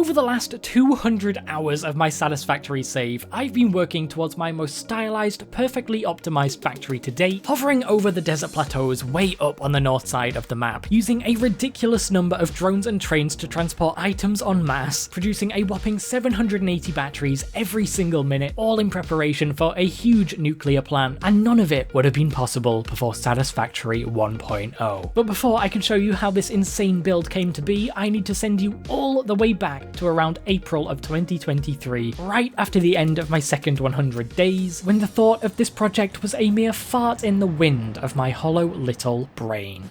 Over the last 200 hours of my Satisfactory save, I've been working towards my most stylized, perfectly optimized factory to date, hovering over the desert plateaus way up on the north side of the map, using a ridiculous number of drones and trains to transport items en masse, producing a whopping 780 batteries every single minute, all in preparation for a huge nuclear plant, and none of it would have been possible before Satisfactory 1.0. But before I can show you how this insane build came to be, I need to send you all the way back to around April of 2023, right after the end of my second 100 days, when the thought of this project was a mere fart in the wind of my hollow little brain.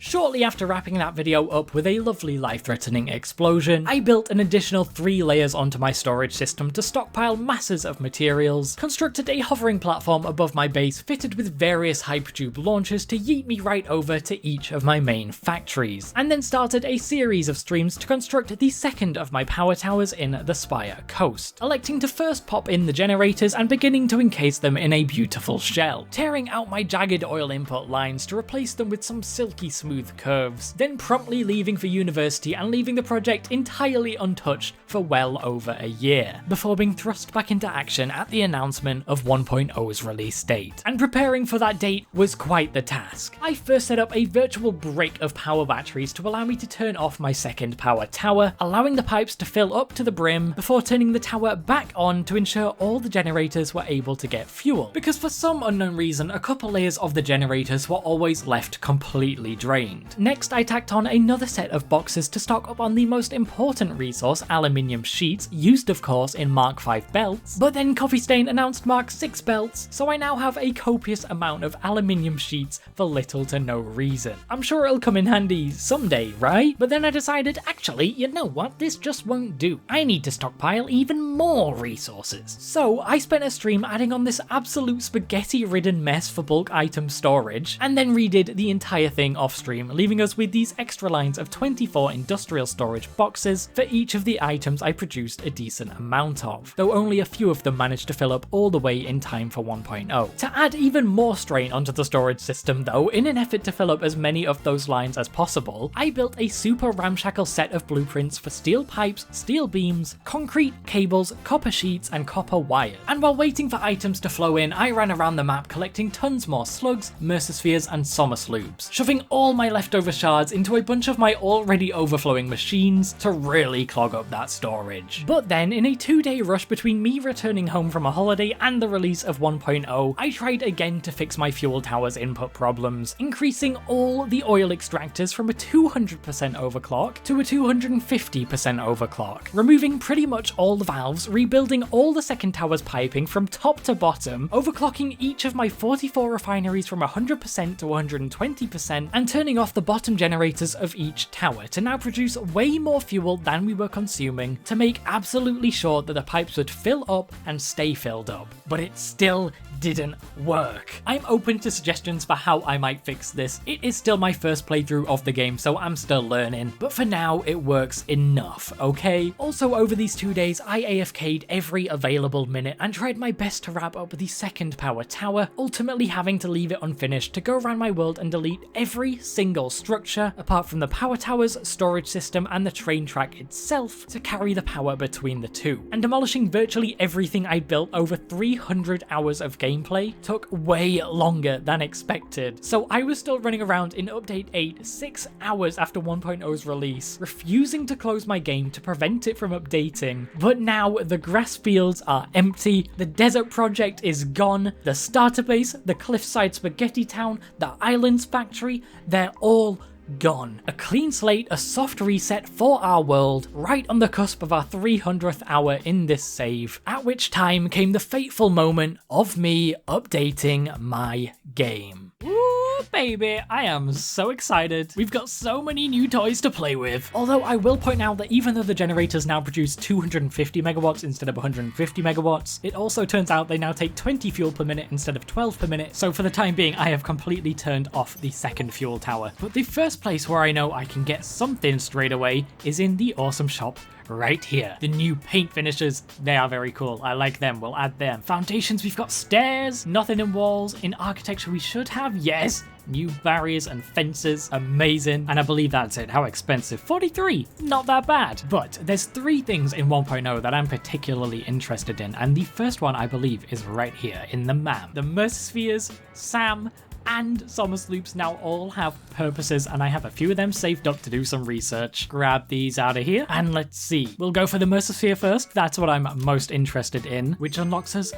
Shortly after wrapping that video up with a lovely life-threatening explosion, I built an additional 3 layers onto my storage system to stockpile masses of materials, constructed a hovering platform above my base fitted with various hypertube launchers to yeet me right over to each of my main factories, and then started a series of streams to construct the second of my power towers in the Spire coast, electing to first pop in the generators and beginning to encase them in a beautiful shell, tearing out my jagged oil input lines to replace them with some silky smooth curves, then promptly leaving for university and leaving the project entirely untouched for well over a year, before being thrust back into action at the announcement of 1.0's release date. And preparing for that date was quite the task. I first set up a virtual break of power batteries to allow me to turn off my second power tower, allowing the pipes to fill up to the brim before turning the tower back on to ensure all the generators were able to get fuel, because for some unknown reason a couple layers of the generators were always left completely drained. Next, I tacked on another set of boxes to stock up on the most important resource, aluminium sheets, used of course in Mark V belts, but then Coffee Stain announced Mark VI belts, so I now have a copious amount of aluminium sheets for little to no reason. I'm sure it'll come in handy someday, right? But then I decided, actually, you know what, this just won't do. I need to stockpile even more resources. So I spent a stream adding on this absolute spaghetti-ridden mess for bulk item storage, and then redid the entire thing off stream, leaving us with these extra lines of 24 industrial storage boxes for each of the items I produced a decent amount of, though only a few of them managed to fill up all the way in time for 1.0. To add even more strain onto the storage system though, in an effort to fill up as many of those lines as possible, I built a super ramshackle set of blueprints for steel pipes, steel beams, concrete, cables, copper sheets, and copper wire. And while waiting for items to flow in, I ran around the map collecting tons more slugs, mercerspheres, and somersloops, shoving all my leftover shards into a bunch of my already overflowing machines to really clog up that storage. But then, in a 2-day rush between me returning home from a holiday and the release of 1.0, I tried again to fix my fuel tower's input problems, increasing all the oil extractors from a 200% overclock to a 250% overclock, removing pretty much all the valves, rebuilding all the second tower's piping from top to bottom, overclocking each of my 44 refineries from 100% to 120%, and turning off the bottom generators of each tower to now produce way more fuel than we were consuming to make absolutely sure that the pipes would fill up and stay filled up. But it still didn't work. I'm open to suggestions for how I might fix this. It is still my first playthrough of the game, so I'm still learning, but for now it works enough, okay? Also, over these 2 days I AFK'd every available minute and tried my best to wrap up the second power tower, ultimately having to leave it unfinished to go around my world and delete every single structure apart from the power tower's storage system and the train track itself to carry the power between the two, and demolishing virtually everything I built over 300 hours of gameplay took way longer than expected. So I was still running around in Update 8 6 hours after 1.0's release, refusing to close my game to prevent it from updating. But now the grass fields are empty, the desert project is gone, the starter base, the cliffside spaghetti town, the islands factory, they're all gone. A clean slate, a soft reset for our world, right on the cusp of our 300th hour in this save, at which time came the fateful moment of me updating my game. Ooh, baby, I am so excited. We've got so many new toys to play with. Although I will point out that even though the generators now produce 250 megawatts instead of 150 megawatts, it also turns out they now take 20 fuel per minute instead of 12 per minute, so for the time being I have completely turned off the second fuel tower. But the first place where I know I can get something straight away is in the awesome shop right here. The new paint finishes, they are very cool. I like them. We'll add them. Foundations, we've got stairs, nothing in walls. In architecture, we should have, yes, new barriers and fences. Amazing. And I believe that's it. How expensive? 43. Not that bad. But there's 3 things in 1.0 that I'm particularly interested in. And the first one, I believe, is right here in the map. The Mercyspheres, Sam, and Summer Sloops now all have purposes, and I have a few of them saved up to do some research. Grab these out of here, and let's see. We'll go for the Mercysphere first. That's what I'm most interested in, which unlocks us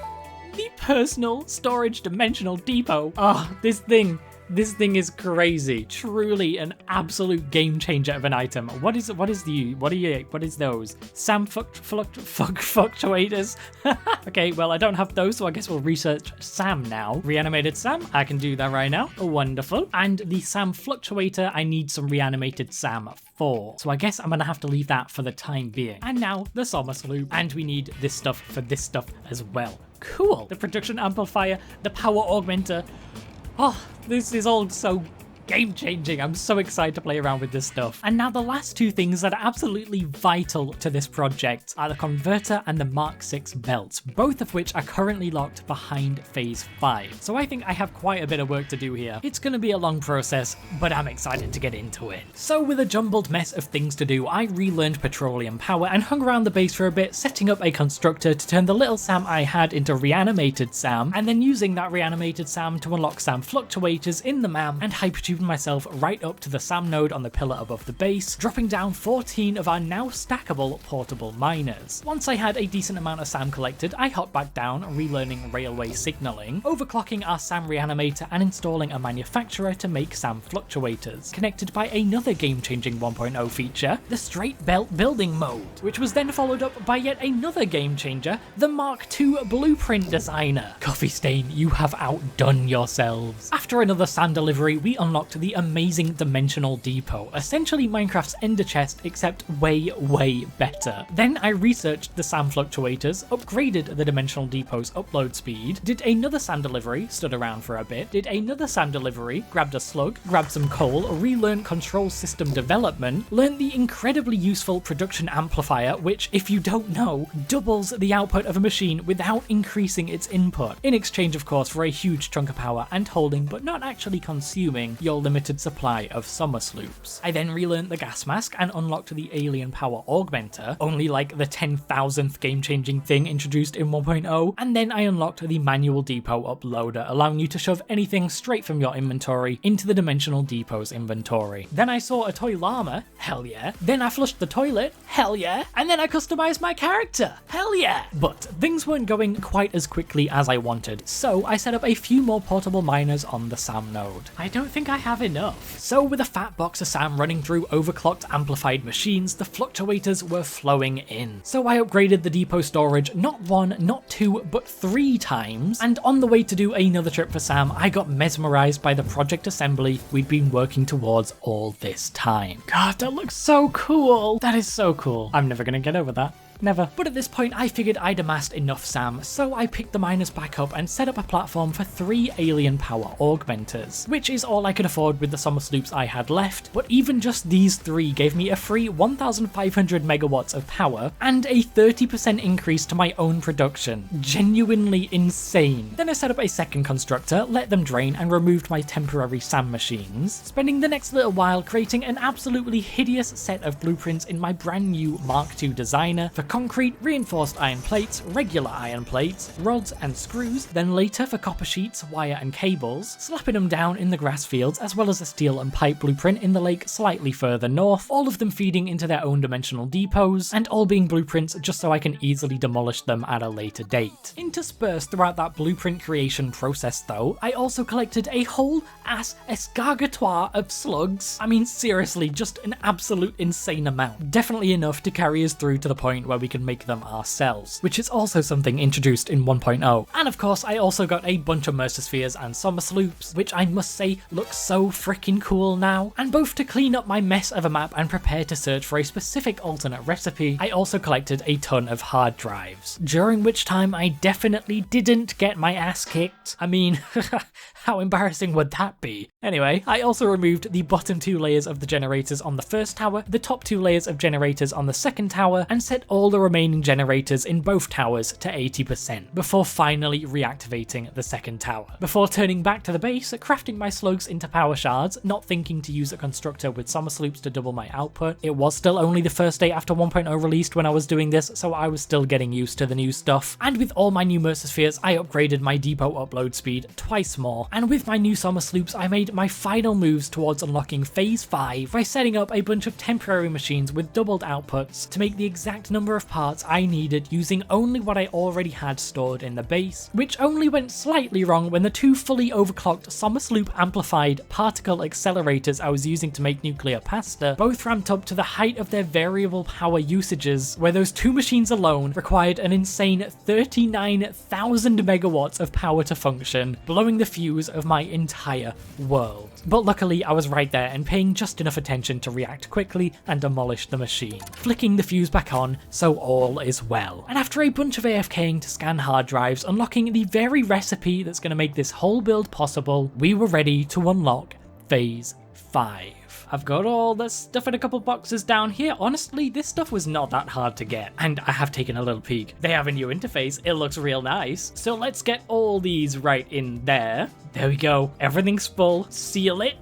the personal storage dimensional depot. Oh, this thing is crazy. Truly an absolute game changer of an item. What is those? Sam fluctuators? Okay, well, I don't have those, so I guess we'll research Sam now. Reanimated Sam, I can do that right now. Wonderful. And the Sam fluctuator, I need some reanimated Sam for. So I guess I'm gonna have to leave that for the time being. And now the Summer Sloop, and we need this stuff for this stuff as well. Cool. The production amplifier, the power augmenter. Oh, this is all so game-changing. I'm so excited to play around with this stuff. And now the last 2 things that are absolutely vital to this project are the converter and the Mark 6 belts, both of which are currently locked behind Phase 5. So I think I have quite a bit of work to do here. It's going to be a long process, but I'm excited to get into it. So with a jumbled mess of things to do, I relearned petroleum power and hung around the base for a bit, setting up a constructor to turn the little Sam I had into reanimated Sam, and then using that reanimated Sam to unlock Sam fluctuators in the MAM and hypertube myself right up to the Sam node on the pillar above the base, dropping down 14 of our now stackable portable miners. Once I had a decent amount of Sam collected, I hopped back down, relearning railway signaling, overclocking our Sam reanimator and installing a manufacturer to make Sam fluctuators, connected by another game-changing 1.0 feature, the straight belt building mode, which was then followed up by yet another game changer, the Mark II blueprint designer. Coffee Stain, you have outdone yourselves. After another Sam delivery, we unlocked the amazing dimensional depot, essentially Minecraft's ender chest, except way better. Then I researched the Sam fluctuators, upgraded the dimensional depot's upload speed, did another Sam delivery, stood around for a bit, did another Sam delivery, grabbed a slug, grabbed some coal, relearned control system development, learned the incredibly useful production amplifier, which, if you don't know, doubles the output of a machine without increasing its input, in exchange of course for a huge chunk of power and holding but not actually consuming your limited supply of Summer Sloops. I then relearned the gas mask and unlocked the alien power augmenter, only like the 10,000th game-changing thing introduced in 1.0, and then I unlocked the manual depot uploader, allowing you to shove anything straight from your inventory into the dimensional depot's inventory. Then I saw a toy llama, hell yeah. Then I flushed the toilet, hell yeah. And then I customized my character, hell yeah. But things weren't going quite as quickly as I wanted, so I set up a few more portable miners on the Sam node. I don't think I have enough. So with a fat box of Sam running through overclocked amplified machines, the fluctuators were flowing in. So I upgraded the depot storage not 1, not 2, but 3 times, and on the way to do another trip for Sam, I got mesmerized by the project assembly we'd been working towards all this time. God, that looks so cool. That is so cool. I'm never gonna get over that. Never. But at this point I figured I'd amassed enough Sam, so I picked the miners back up and set up a platform for 3 alien power augmenters, which is all I could afford with the Summer Sloops I had left, but even just these 3 gave me a free 1,500 megawatts of power and a 30% increase to my own production. Genuinely insane. Then I set up a second constructor, let them drain, and removed my temporary Sam machines, spending the next little while creating an absolutely hideous set of blueprints in my brand new Mark II designer for concrete, reinforced iron plates, regular iron plates, rods and screws, then later for copper sheets, wire and cables, slapping them down in the grass fields, as well as a steel and pipe blueprint in the lake slightly further north, all of them feeding into their own dimensional depots, and all being blueprints just so I can easily demolish them at a later date. Interspersed throughout that blueprint creation process though, I also collected a whole ass escargatoire of slugs. I mean seriously, just an absolute insane amount. Definitely enough to carry us through to the point where we could make them ourselves, which is also something introduced in 1.0. And of course, I also got a bunch of Mercerspheres and Summer Sloops, which I must say look so freaking cool now. And both to clean up my mess of a map and prepare to search for a specific alternate recipe, I also collected a ton of hard drives, during which time I definitely didn't get my ass kicked. I mean, how embarrassing would that be? Anyway, I also removed the bottom 2 layers of the generators on the first tower, the top 2 layers of generators on the second tower, and set all the remaining generators in both towers to 80%, before finally reactivating the second tower. Before turning back to the base, crafting my slugs into power shards, not thinking to use a constructor with Summer Sloops to double my output. It was still only the first day after 1.0 released when I was doing this, so I was still getting used to the new stuff. And with all my new Mercerspheres, I upgraded my depot upload speed twice more. And with my new Summer Sloops, I made my final moves towards unlocking Phase 5 by setting up a bunch of temporary machines with doubled outputs to make the exact number of parts I needed using only what I already had stored in the base, which only went slightly wrong when the 2 fully overclocked Summer Sloop amplified particle accelerators I was using to make nuclear pasta both ramped up to the height of their variable power usages, where those 2 machines alone required an insane 39,000 megawatts of power to function, blowing the fuse of my entire world. But luckily I was right there and paying just enough attention to react quickly and demolish the machine, flicking the fuse back on, so all is well. And after a bunch of AFKing to scan hard drives, unlocking the very recipe that's going to make this whole build possible, we were ready to unlock Phase 5. I've got all this stuff in a couple boxes down here. Honestly, this stuff was not that hard to get, and I have taken a little peek. They have a new interface, it looks real nice. So let's get all these right in there. There we go, everything's full, seal it.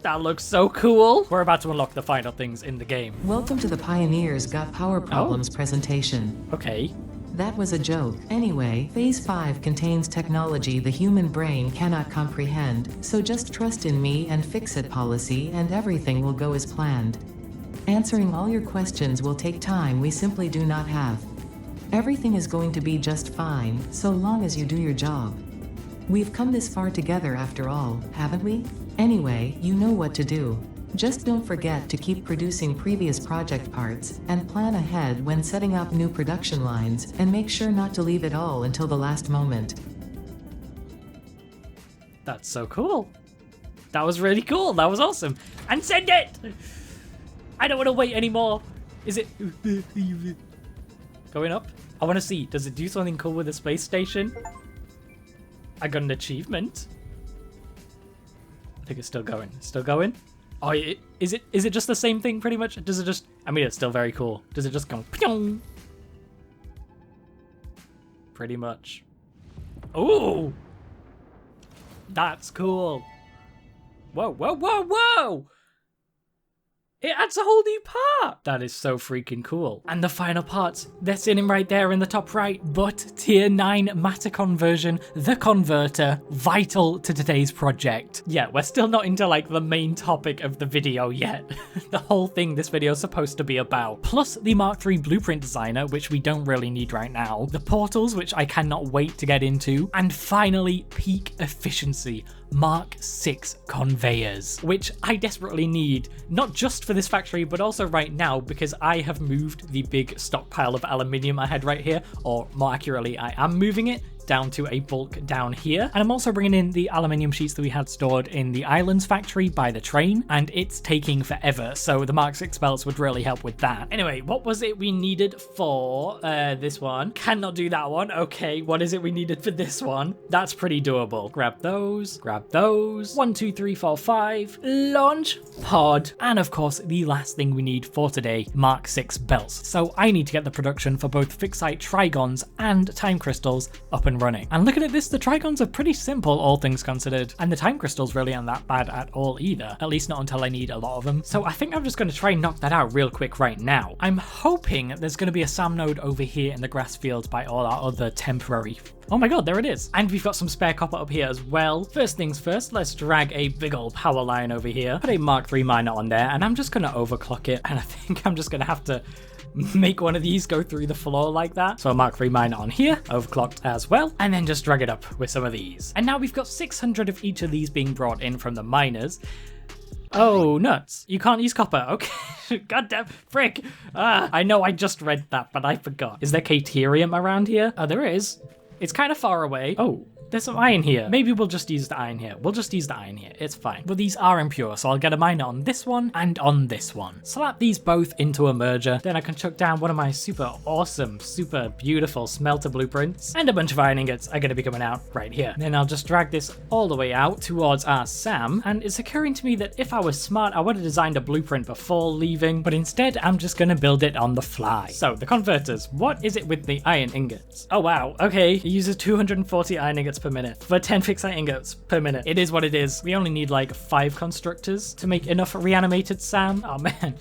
That looks so cool. We're about to unlock the final things in the game. Welcome to the Pioneers Got Power Problems presentation. Okay. That was a joke. Anyway, Phase 5 contains technology the human brain cannot comprehend, so just trust in me and fix it policy and everything will go as planned. Answering all your questions will take time we simply do not have. Everything is going to be just fine, so long as you do your job. We've come this far together after all, haven't we? Anyway, you know what to do. Just don't forget to keep producing previous project parts, and plan ahead when setting up new production lines, and make sure not to leave it all until the last moment. That's so cool. That was really cool, that was awesome. And send it! I don't want to wait anymore. Is it going up? I want to see, does it do something cool with the space station? I got an achievement. I think it's still going. It's still going? Oh, is it just the same thing pretty much? Does it just, I mean, it's still very cool. Does it just go pyong? Pretty much. Ooh! That's cool. Whoa, whoa, whoa, whoa! It adds a whole new part! That is so freaking cool. And the final parts, they're sitting right there in the top right, but tier 9 matter conversion, the converter, vital to today's project. Yeah, we're still not into like the main topic of the video yet. The whole thing this video is supposed to be about. Plus the Mark III blueprint designer, which we don't really need right now, the portals, which I cannot wait to get into, and finally peak efficiency. Mark 6 conveyors, which I desperately need, not just for this factory, but also right now, because I have moved the big stockpile of aluminium I had right here, or more accurately, I am moving it down to a bulk down here. And I'm also bringing in the aluminium sheets that we had stored in the islands factory by the train, and it's taking forever, so the Mark 6 belts would really help with that. Anyway, what was it we needed for this one? Cannot do that one. Okay, what is it we needed for this one? That's pretty doable. Grab those, grab those. 1, 2, 3, 4, 5. Launch pod. And of course, the last thing we need for today, Mark 6 belts. So I need to get the production for both fixite trigons and time crystals up and running. And looking at this, the trigons are pretty simple, all things considered, and the time crystals really aren't that bad at all either, at least not until I need a lot of them. So I think I'm just going to try and knock that out real quick right now. I'm hoping there's going to be a SAM node over here in the grass fields by all our other temporary. Oh my god, there it is. And we've got some spare copper up here as well. First things first, let's drag a big old power line over here, put a Mark III miner on there, and I'm just going to overclock it, and I think I'm just going to have to make one of these go through the floor like that. So a Mark III miner on here, overclocked as well, and then just drag it up with some of these. And now we've got 600 of each of these being brought in from the miners. Oh, nuts. You can't use copper. Okay. Goddamn frick. I know I just read that, but I forgot. Is there Caterium around here? Oh, there is. It's kind of far away. Oh, there's some iron here. Maybe we'll just use the iron here. We'll just use the iron here. It's fine. Well, these are impure, so I'll get a miner on this one and on this one. Slap these both into a merger. Then I can chuck down one of my super awesome, super beautiful smelter blueprints. And a bunch of iron ingots are going to be coming out right here. Then I'll just drag this all the way out towards our SAM. And it's occurring to me that if I was smart, I would have designed a blueprint before leaving. But instead, I'm just going to build it on the fly. So the converters, what is it with the iron ingots? Oh, wow. Okay. It uses 240 iron ingots per minute for 10 fixite ingots per minute. It is what it is. We only need like 5 constructors to make enough reanimated SAM. Oh man.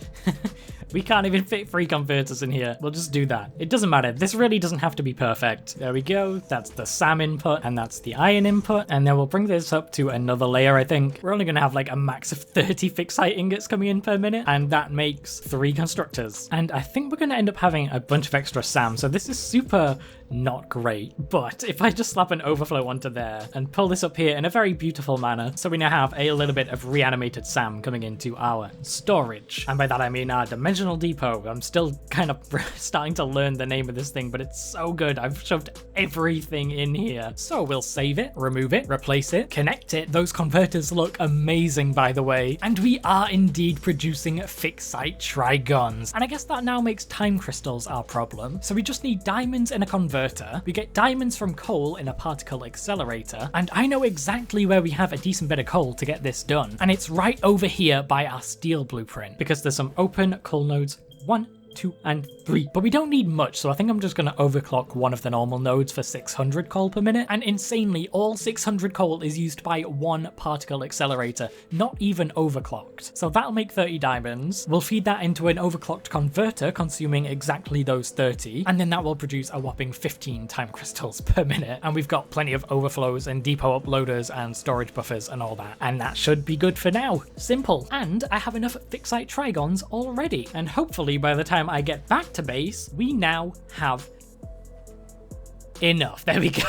We can't even fit 3 converters in here. We'll just do that. It doesn't matter. This really doesn't have to be perfect. There we go. That's the SAM input and that's the iron input. And then we'll bring this up to another layer, I think. We're only going to have like a max of 30 fixite ingots coming in per minute. And that makes 3 constructors. And I think we're going to end up having a bunch of extra SAM. So this is super not great. But if I just slap an overflow onto there and pull this up here in a very beautiful manner, so we now have a little bit of reanimated SAM coming into our storage. And by that I mean our dimensional depot. I'm still kind of starting to learn the name of this thing, but it's so good. I've shoved everything in here. So we'll save it, remove it, replace it, connect it. Those converters look amazing, by the way. And we are indeed producing fixite trigons. And I guess that now makes time crystals our problem. So we just need diamonds in a converter. We get diamonds from coal in a particle accelerator. And I know exactly where we have a decent bit of coal to get this done. And it's right over here by our steel blueprint, because there's some open coal nodes 1, 2, and 3. But we don't need much, so I think I'm just going to overclock one of the normal nodes for 600 coal per minute. And insanely, all 600 coal is used by 1 particle accelerator, not even overclocked. So that'll make 30 diamonds. We'll feed that into an overclocked converter, consuming exactly those 30. And then that will produce a whopping 15 time crystals per minute. And we've got plenty of overflows and depot uploaders and storage buffers and all that. And that should be good for now. Simple. And I have enough fixite trigons already. And hopefully by the time I get back to base, we now have enough. There we go.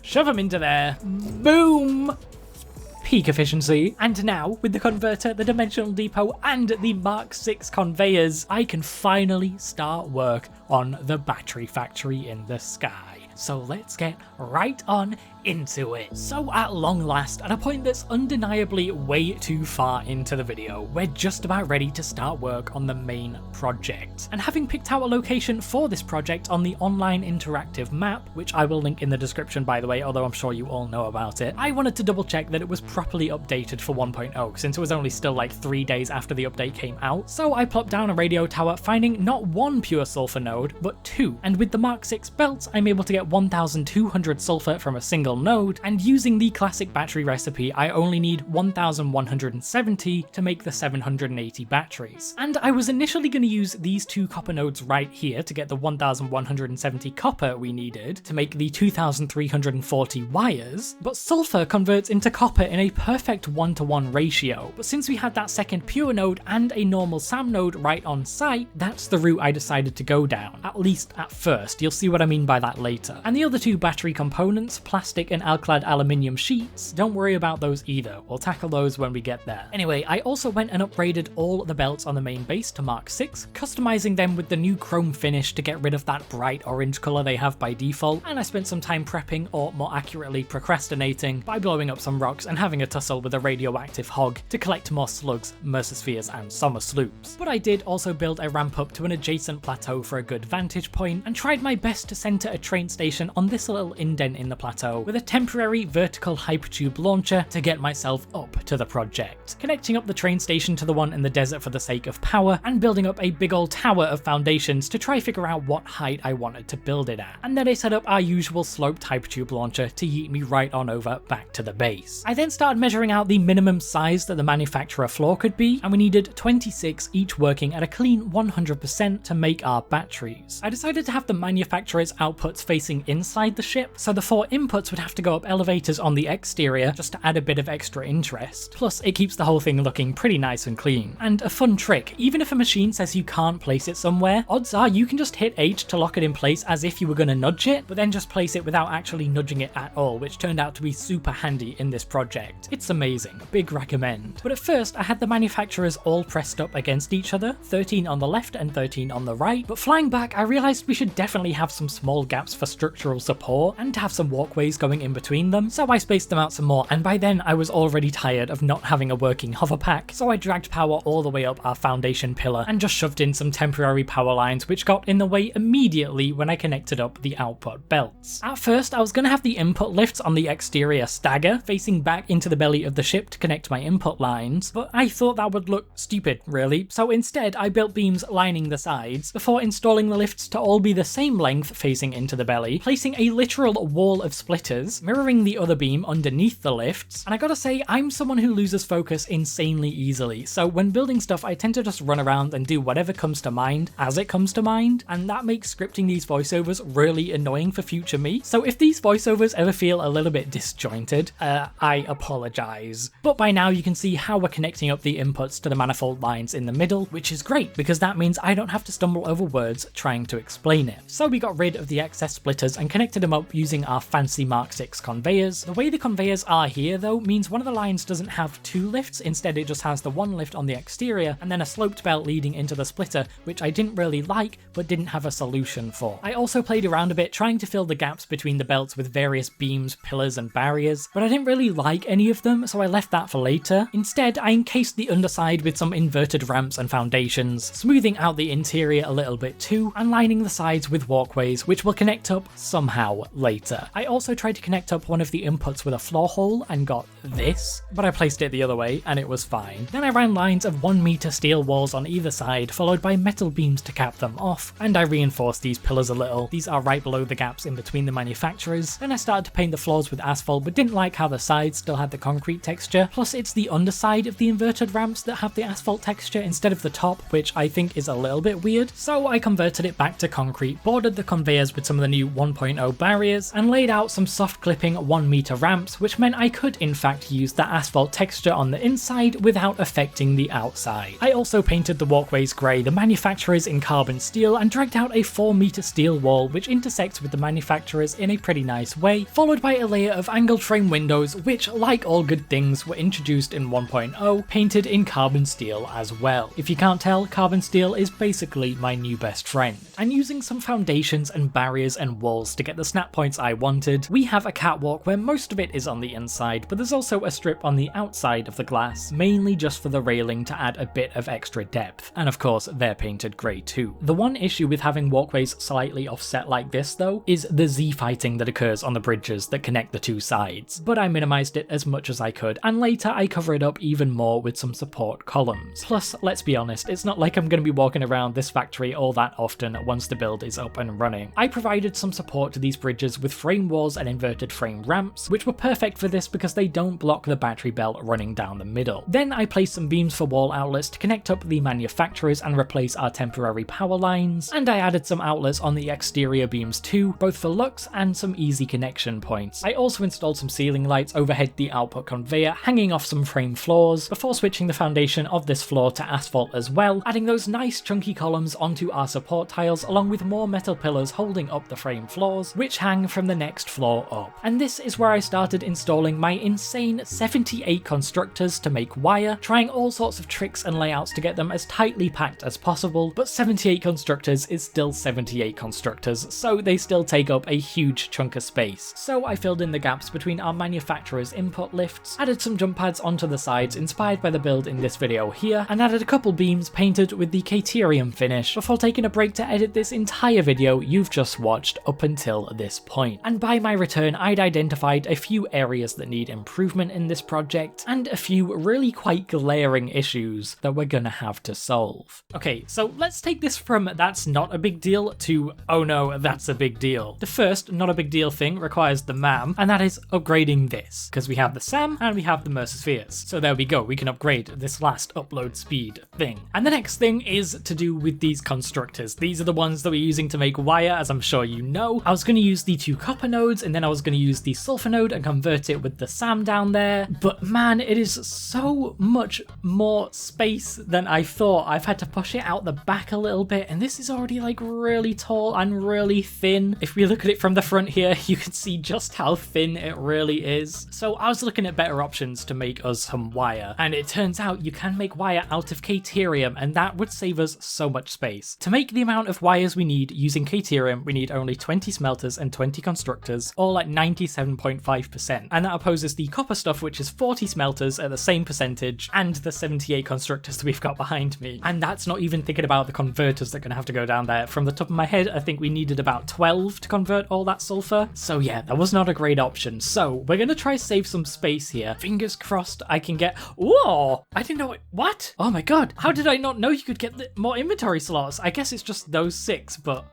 Shove them into there. Boom. Peak efficiency. And now, with the converter, the dimensional depot, and the Mark 6 conveyors, I can finally start work on the battery factory in the sky. So let's get right on into it. So at long last, at a point that's undeniably way too far into the video, we're just about ready to start work on the main project. And having picked out a location for this project on the online interactive map, which I will link in the description by the way, although I'm sure you all know about it, I wanted to double check that it was properly updated for 1.0, since it was only still like 3 days after the update came out. So I plopped down a radio tower, finding not 1 pure sulfur node, but 2. And with the Mark 6 belts, I'm able to get 1,200 sulfur from a single node, and using the classic battery recipe, I only need 1,170 to make the 780 batteries. And I was initially going to use these 2 copper nodes right here to get the 1,170 copper we needed to make the 2,340 wires, but sulfur converts into copper in a perfect 1-to-1 ratio. But since we had that second pure node and a normal SAM node right on site, that's the route I decided to go down, at least at first. You'll see what I mean by that later. And the other 2 battery components, plastic and alclad aluminium sheets, don't worry about those either. We'll tackle those when we get there. Anyway, I also went and upgraded all the belts on the main base to Mark 6, customizing them with the new chrome finish to get rid of that bright orange color they have by default, and I spent some time prepping, or more accurately procrastinating, by blowing up some rocks and having a tussle with a radioactive hog to collect more slugs, mercerspheres and summer sloops. But I did also build a ramp up to an adjacent plateau for a good vantage point, and tried my best to center a train station on this little indent in the plateau with a temporary vertical hypertube launcher to get myself up to the project, connecting up the train station to the one in the desert for the sake of power, and building up a big old tower of foundations to try figure out what height I wanted to build it at. And then I set up our usual sloped hypertube launcher to yeet me right on over back to the base. I then started measuring out the minimum size that the manufacturer floor could be, and we needed 26 each working at a clean 100% to make our batteries. I decided to have the manufacturer's outputs face facing inside the ship, so the 4 inputs would have to go up elevators on the exterior just to add a bit of extra interest. Plus, it keeps the whole thing looking pretty nice and clean. And a fun trick, even if a machine says you can't place it somewhere, odds are you can just hit H to lock it in place as if you were going to nudge it, but then just place it without actually nudging it at all, which turned out to be super handy in this project. It's amazing, big recommend. But at first, I had the manufacturers all pressed up against each other, 13 on the left and 13 on the right, but flying back I realised we should definitely have some small gaps for structural support and to have some walkways going in between them, so I spaced them out some more, and by then I was already tired of not having a working hover pack, so I dragged power all the way up our foundation pillar and just shoved in some temporary power lines which got in the way immediately when I connected up the output belts. At first I was going to have the input lifts on the exterior stagger, facing back into the belly of the ship to connect my input lines, but I thought that would look stupid really, so instead I built beams lining the sides before installing the lifts to all be the same length facing into the belly, placing a literal wall of splitters, mirroring the other beam underneath the lifts, and I gotta say, I'm someone who loses focus insanely easily, so when building stuff I tend to just run around and do whatever comes to mind as it comes to mind, and that makes scripting these voiceovers really annoying for future me, so if these voiceovers ever feel a little bit disjointed, I apologise. But by now you can see how we're connecting up the inputs to the manifold lines in the middle, which is great because that means I don't have to stumble over words trying to explain it. So we got rid of the excess splitters and connected them up using our fancy Mark 6 conveyors. The way the conveyors are here though means one of the lines doesn't have 2 lifts, instead it just has the 1 lift on the exterior and then a sloped belt leading into the splitter, which I didn't really like but didn't have a solution for. I also played around a bit trying to fill the gaps between the belts with various beams, pillars and barriers, but I didn't really like any of them, so I left that for later. Instead I encased the underside with some inverted ramps and foundations, smoothing out the interior a little bit too, and lining the sides with walkways which will connect up somehow later. I also tried to connect up one of the inputs with a floor hole and got this, but I placed it the other way and it was fine. Then I ran lines of 1 meter steel walls on either side, followed by metal beams to cap them off, and I reinforced these pillars a little. These are right below the gaps in between the manufacturers. Then I started to paint the floors with asphalt, but didn't like how the sides still had the concrete texture, plus it's the underside of the inverted ramps that have the asphalt texture instead of the top, which I think is a little bit weird, so I converted it back to concrete, bordered the conveyors with some of the new 1.0 barriers, and laid out some soft clipping 1 meter ramps, which meant I could in fact use that asphalt texture on the inside without affecting the outside. I also painted the walkways grey, the manufacturers in carbon steel, and dragged out a 4 meter steel wall which intersects with the manufacturers in a pretty nice way, followed by a layer of angled frame windows which, like all good things, were introduced in 1.0, painted in carbon steel as well. If you can't tell, carbon steel is basically my new best friend. And using some foundations and barriers and walls to get the snap points I wanted, we have a catwalk where most of it is on the inside, but there's also a strip on the outside of the glass, mainly just for the railing to add a bit of extra depth, and of course they're painted grey too. The one issue with having walkways slightly offset like this though is the Z fighting that occurs on the bridges that connect the two sides, but I minimised it as much as I could, and later I cover it up even more with some support columns. Plus, let's be honest, it's not like I'm going to be walking around this factory all that often once the build is up and running. I provided some support to these bridges with frame walls and inverted frame ramps, which were perfect for this because they don't block the battery belt running down the middle. Then I placed some beams for wall outlets to connect up the manufacturers and replace our temporary power lines, and I added some outlets on the exterior beams too, both for looks and some easy connection points. I also installed some ceiling lights overhead the output conveyor, hanging off some frame floors, before switching the foundation of this floor to asphalt as well, adding those nice chunky columns onto our support tiles along with more metal pillars holding up the frame floors, which hang from the next floor up. And this is where I started installing my insane 78 constructors to make wire, trying all sorts of tricks and layouts to get them as tightly packed as possible, but 78 constructors is still 78 constructors, so they still take up a huge chunk of space. So I filled in the gaps between our manufacturer's input lifts, added some jump pads onto the sides inspired by the build in this video here, and added a couple beams painted with the Caterium finish before taking a break to edit this entire video you've just watched up until this point. And by my return, I'd identified a few areas that need improvement in this project, and a few really quite glaring issues that we're gonna have to solve. Okay, so let's take this from that's not a big deal to oh no, that's a big deal. The first not a big deal thing requires the MAM, and that is upgrading this, because we have the SAM and we have the Mercerspheres. So there we go, we can upgrade this last upload speed thing. And the next thing is to do with these constructors. These are the ones that we're using to make wire, as I'm sure you know. know. I was going to use the 2 copper nodes, and then I was going to use the sulfur node and convert it with the SAM down there. But man, it is so much more space than I thought. I've had to push it out the back a little bit, and this is already like really tall and really thin. If we look at it from the front here, you can see just how thin it really is. So I was looking at better options to make us some wire, and it turns out you can make wire out of Caterium, and that would save us so much space. To make the amount of wires we need using Caterium, we need only 20 smelters and 20 constructors, all at 97.5%. And that opposes the copper stuff, which is 40 smelters at the same percentage, and the 78 constructors that we've got behind me. And that's not even thinking about the converters that are going to have to go down there. From the top of my head, I think we needed about 12 to convert all that sulfur. So yeah, that was not a great option. So we're going to try save some space here. Fingers crossed I can get... Whoa! I didn't know it... What? Oh my god. How did I not know you could get more inventory slots? I guess it's just those 6, but...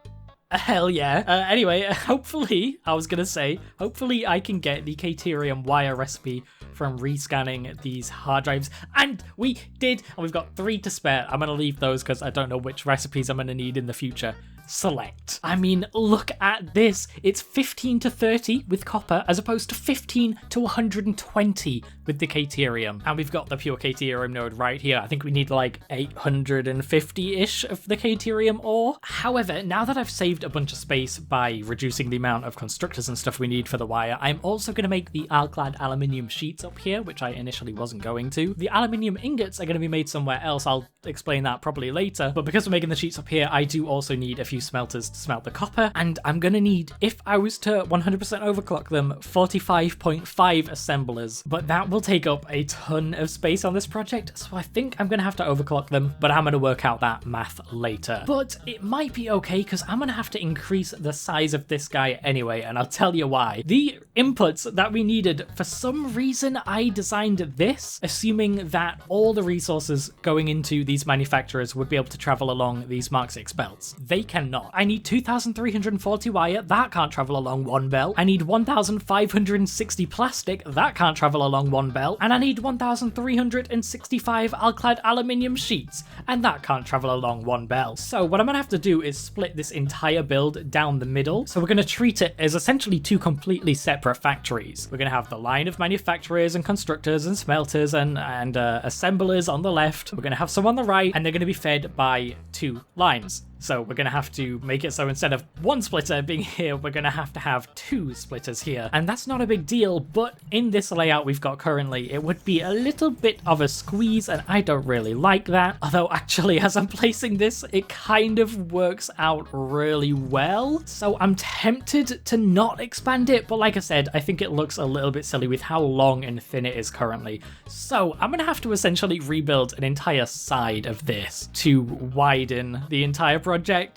Hell yeah. Anyway, hopefully, I was gonna say, hopefully I can get the Caterium wire recipe from rescanning these hard drives. And we did, and we've got 3 to spare. I'm gonna leave those because I don't know which recipes I'm gonna need in the future. Select. I mean, look at this. It's 15 to 30 with copper as opposed to 15 to 120 with the Caterium. And we've got the pure Caterium node right here. I think we need like 850-ish of the Caterium ore. However, now that I've saved a bunch of space by reducing the amount of constructors and stuff we need for the wire, I'm also going to make the alclad aluminium sheets up here, which I initially wasn't going to. The aluminium ingots are going to be made somewhere else. I'll explain that probably later. But because we're making the sheets up here, I do also need a few smelters to smelt the copper, and I'm gonna need, if I was to 100% overclock them, 45.5 assemblers, but that will take up a ton of space on this project, so I think I'm gonna have to overclock them, but I'm gonna work out that math later. But it might be okay, because I'm gonna have to increase the size of this guy anyway, and I'll tell you why. The inputs that we needed, for some reason I designed this, assuming that all the resources going into these manufacturers would be able to travel along these Mark 6 belts. They cannot. I need 2,340 wire, that can't travel along one belt. I need 1,560 plastic, that can't travel along one belt. And I need 1,365 alclad aluminium sheets, and that can't travel along one belt. So what I'm gonna have to do is split this entire build down the middle. So we're gonna treat it as essentially 2 completely separate factories. We're gonna have the line of manufacturers and constructors and smelters and assemblers on the left. We're gonna have some on the right, and they're gonna be fed by 2 lines. So we're going to have to make it so instead of 1 splitter being here, we're going to have 2 splitters here. And that's not a big deal, but in this layout we've got currently, it would be a little bit of a squeeze, and I don't really like that. Although actually, as I'm placing this, it kind of works out really well. So I'm tempted to not expand it, but like I said, I think it looks a little bit silly with how long and thin it is currently. So I'm going to have to essentially rebuild an entire side of this to widen the entire project.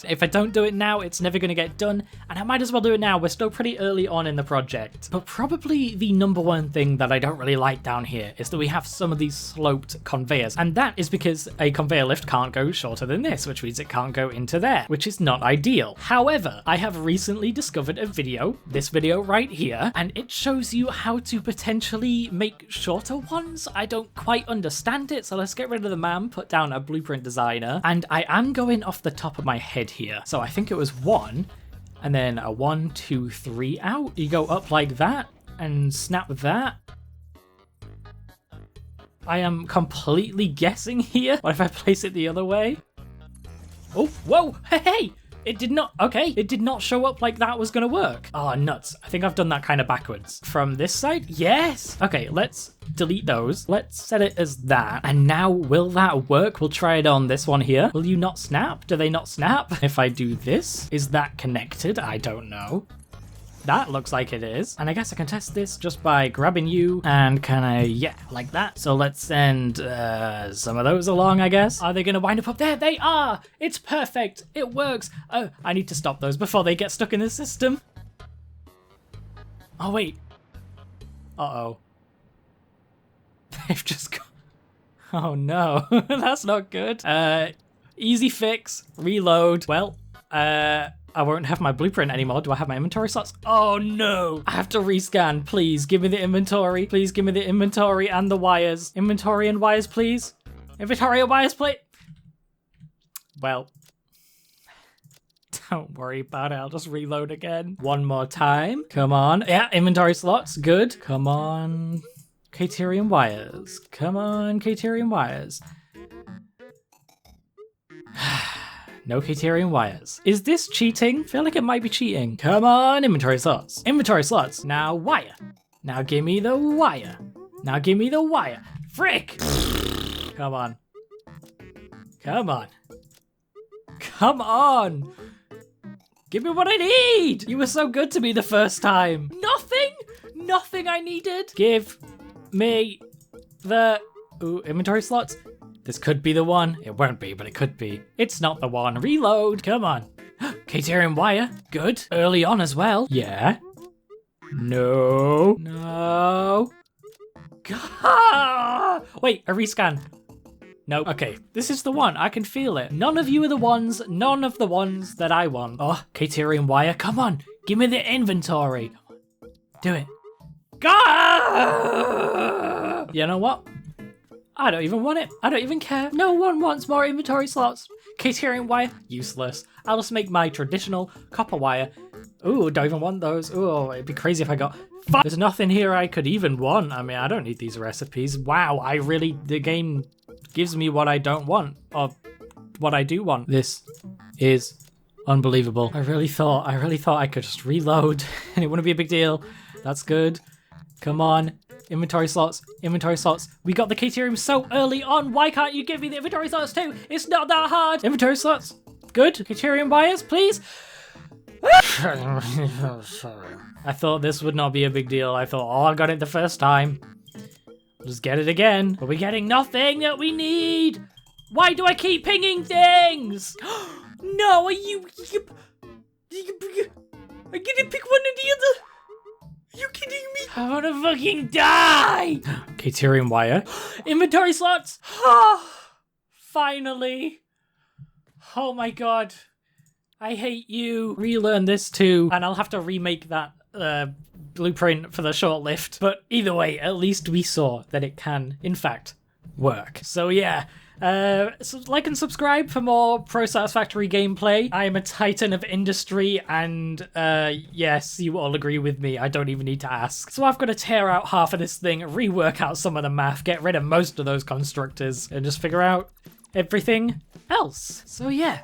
If I don't do it now, it's never going to get done, and I might as well do it now. We're still pretty early on in the project. But probably the number one thing that I don't really like down here is that we have some of these sloped conveyors, and that is because a conveyor lift can't go shorter than this, which means it can't go into there, which is not ideal. However, I have recently discovered a video, this video right here, and it shows you how to potentially make shorter ones. I don't quite understand it, so let's get rid of the MAM, put down a blueprint designer, and I am going off the top of my head here. So I think it was 1, and then a 1, 2, 3 out. You go up like that and snap that. I am completely guessing here. What if I place it the other way? Oh, whoa, hey! It did not, okay, it did not show up like that was gonna work. Oh, nuts. I think I've done that kind of backwards. From this side? Yes! Okay, let's delete those. Let's set it as that. And now, will that work? We'll try it on this one here. Will you not snap? Do they not snap? If I do this, is that connected? I don't know. That looks like it is. And I guess I can test this just by grabbing you and kind of, yeah, like that. So let's send some of those along, I guess. Are they going to wind up there? They are! It's perfect! It works! Oh, I need to stop those before they get stuck in the system. Oh, wait. Uh-oh. They've just got... Oh, no. That's not good. Easy fix. Reload. Well, I won't have my blueprint anymore. Do I have my inventory slots? Oh no! I have to rescan. Please give me the inventory. Please give me the inventory and the wires. Inventory and wires, please. Inventory and wires, please. Well. Don't worry about it, I'll just reload again. One more time. Come on. Yeah, inventory slots, good. Come on. Caterium wires. Come on, Caterium wires. No Caterium wires. Is this cheating? I feel like it might be cheating. Come on, inventory slots. Inventory slots. Now wire. Now give me the wire. Now give me the wire. Frick! Come on. Come on. Come on! Give me what I need! You were so good to me the first time. Nothing? Nothing I needed? Give me the... Ooh, inventory slots? This could be the one. It won't be, but it could be. It's not the one. Reload. Come on. Caterium wire. Good. Early on as well. Yeah. No. No. Gah! Wait, a rescan. No. Okay, this is the one. I can feel it. None of you are the ones. None of the ones that I want. Oh, Caterium wire. Come on. Give me the inventory. Do it. Gah! You know what? I don't even want it. I don't even care. No one wants more inventory slots. Caterium wire, useless. I'll just make my traditional copper wire. Ooh, don't even want those. Ooh, it'd be crazy if I got... There's nothing here I could even want. I mean, I don't need these recipes. Wow, the game gives me what I don't want. Or what I do want. This is unbelievable. I really thought I could just reload and it wouldn't be a big deal. That's good. Come on. Inventory slots, inventory slots. We got the Caterium so early on. Why can't you give me the inventory slots too? It's not that hard. Inventory slots. Good. Caterium wires, please. I thought this would not be a big deal. I thought, oh, I got it the first time. Just get it again. But we're getting nothing that we need. Why do I keep pinging things? No, are you... I get to pick one or the other. Are you kidding me? I wanna fucking die! Caterium wire. Inventory slots! Finally. Oh my god. I hate you. Relearn this too. And I'll have to remake that blueprint for the short lift. But either way, at least we saw that it can, in fact, work. So yeah. So like and subscribe for more Pro Satisfactory gameplay. I am a titan of industry and yes, you all agree with me. I don't even need to ask. So I've got to tear out half of this thing, rework out some of the math, get rid of most of those constructors and just figure out everything else. So yeah.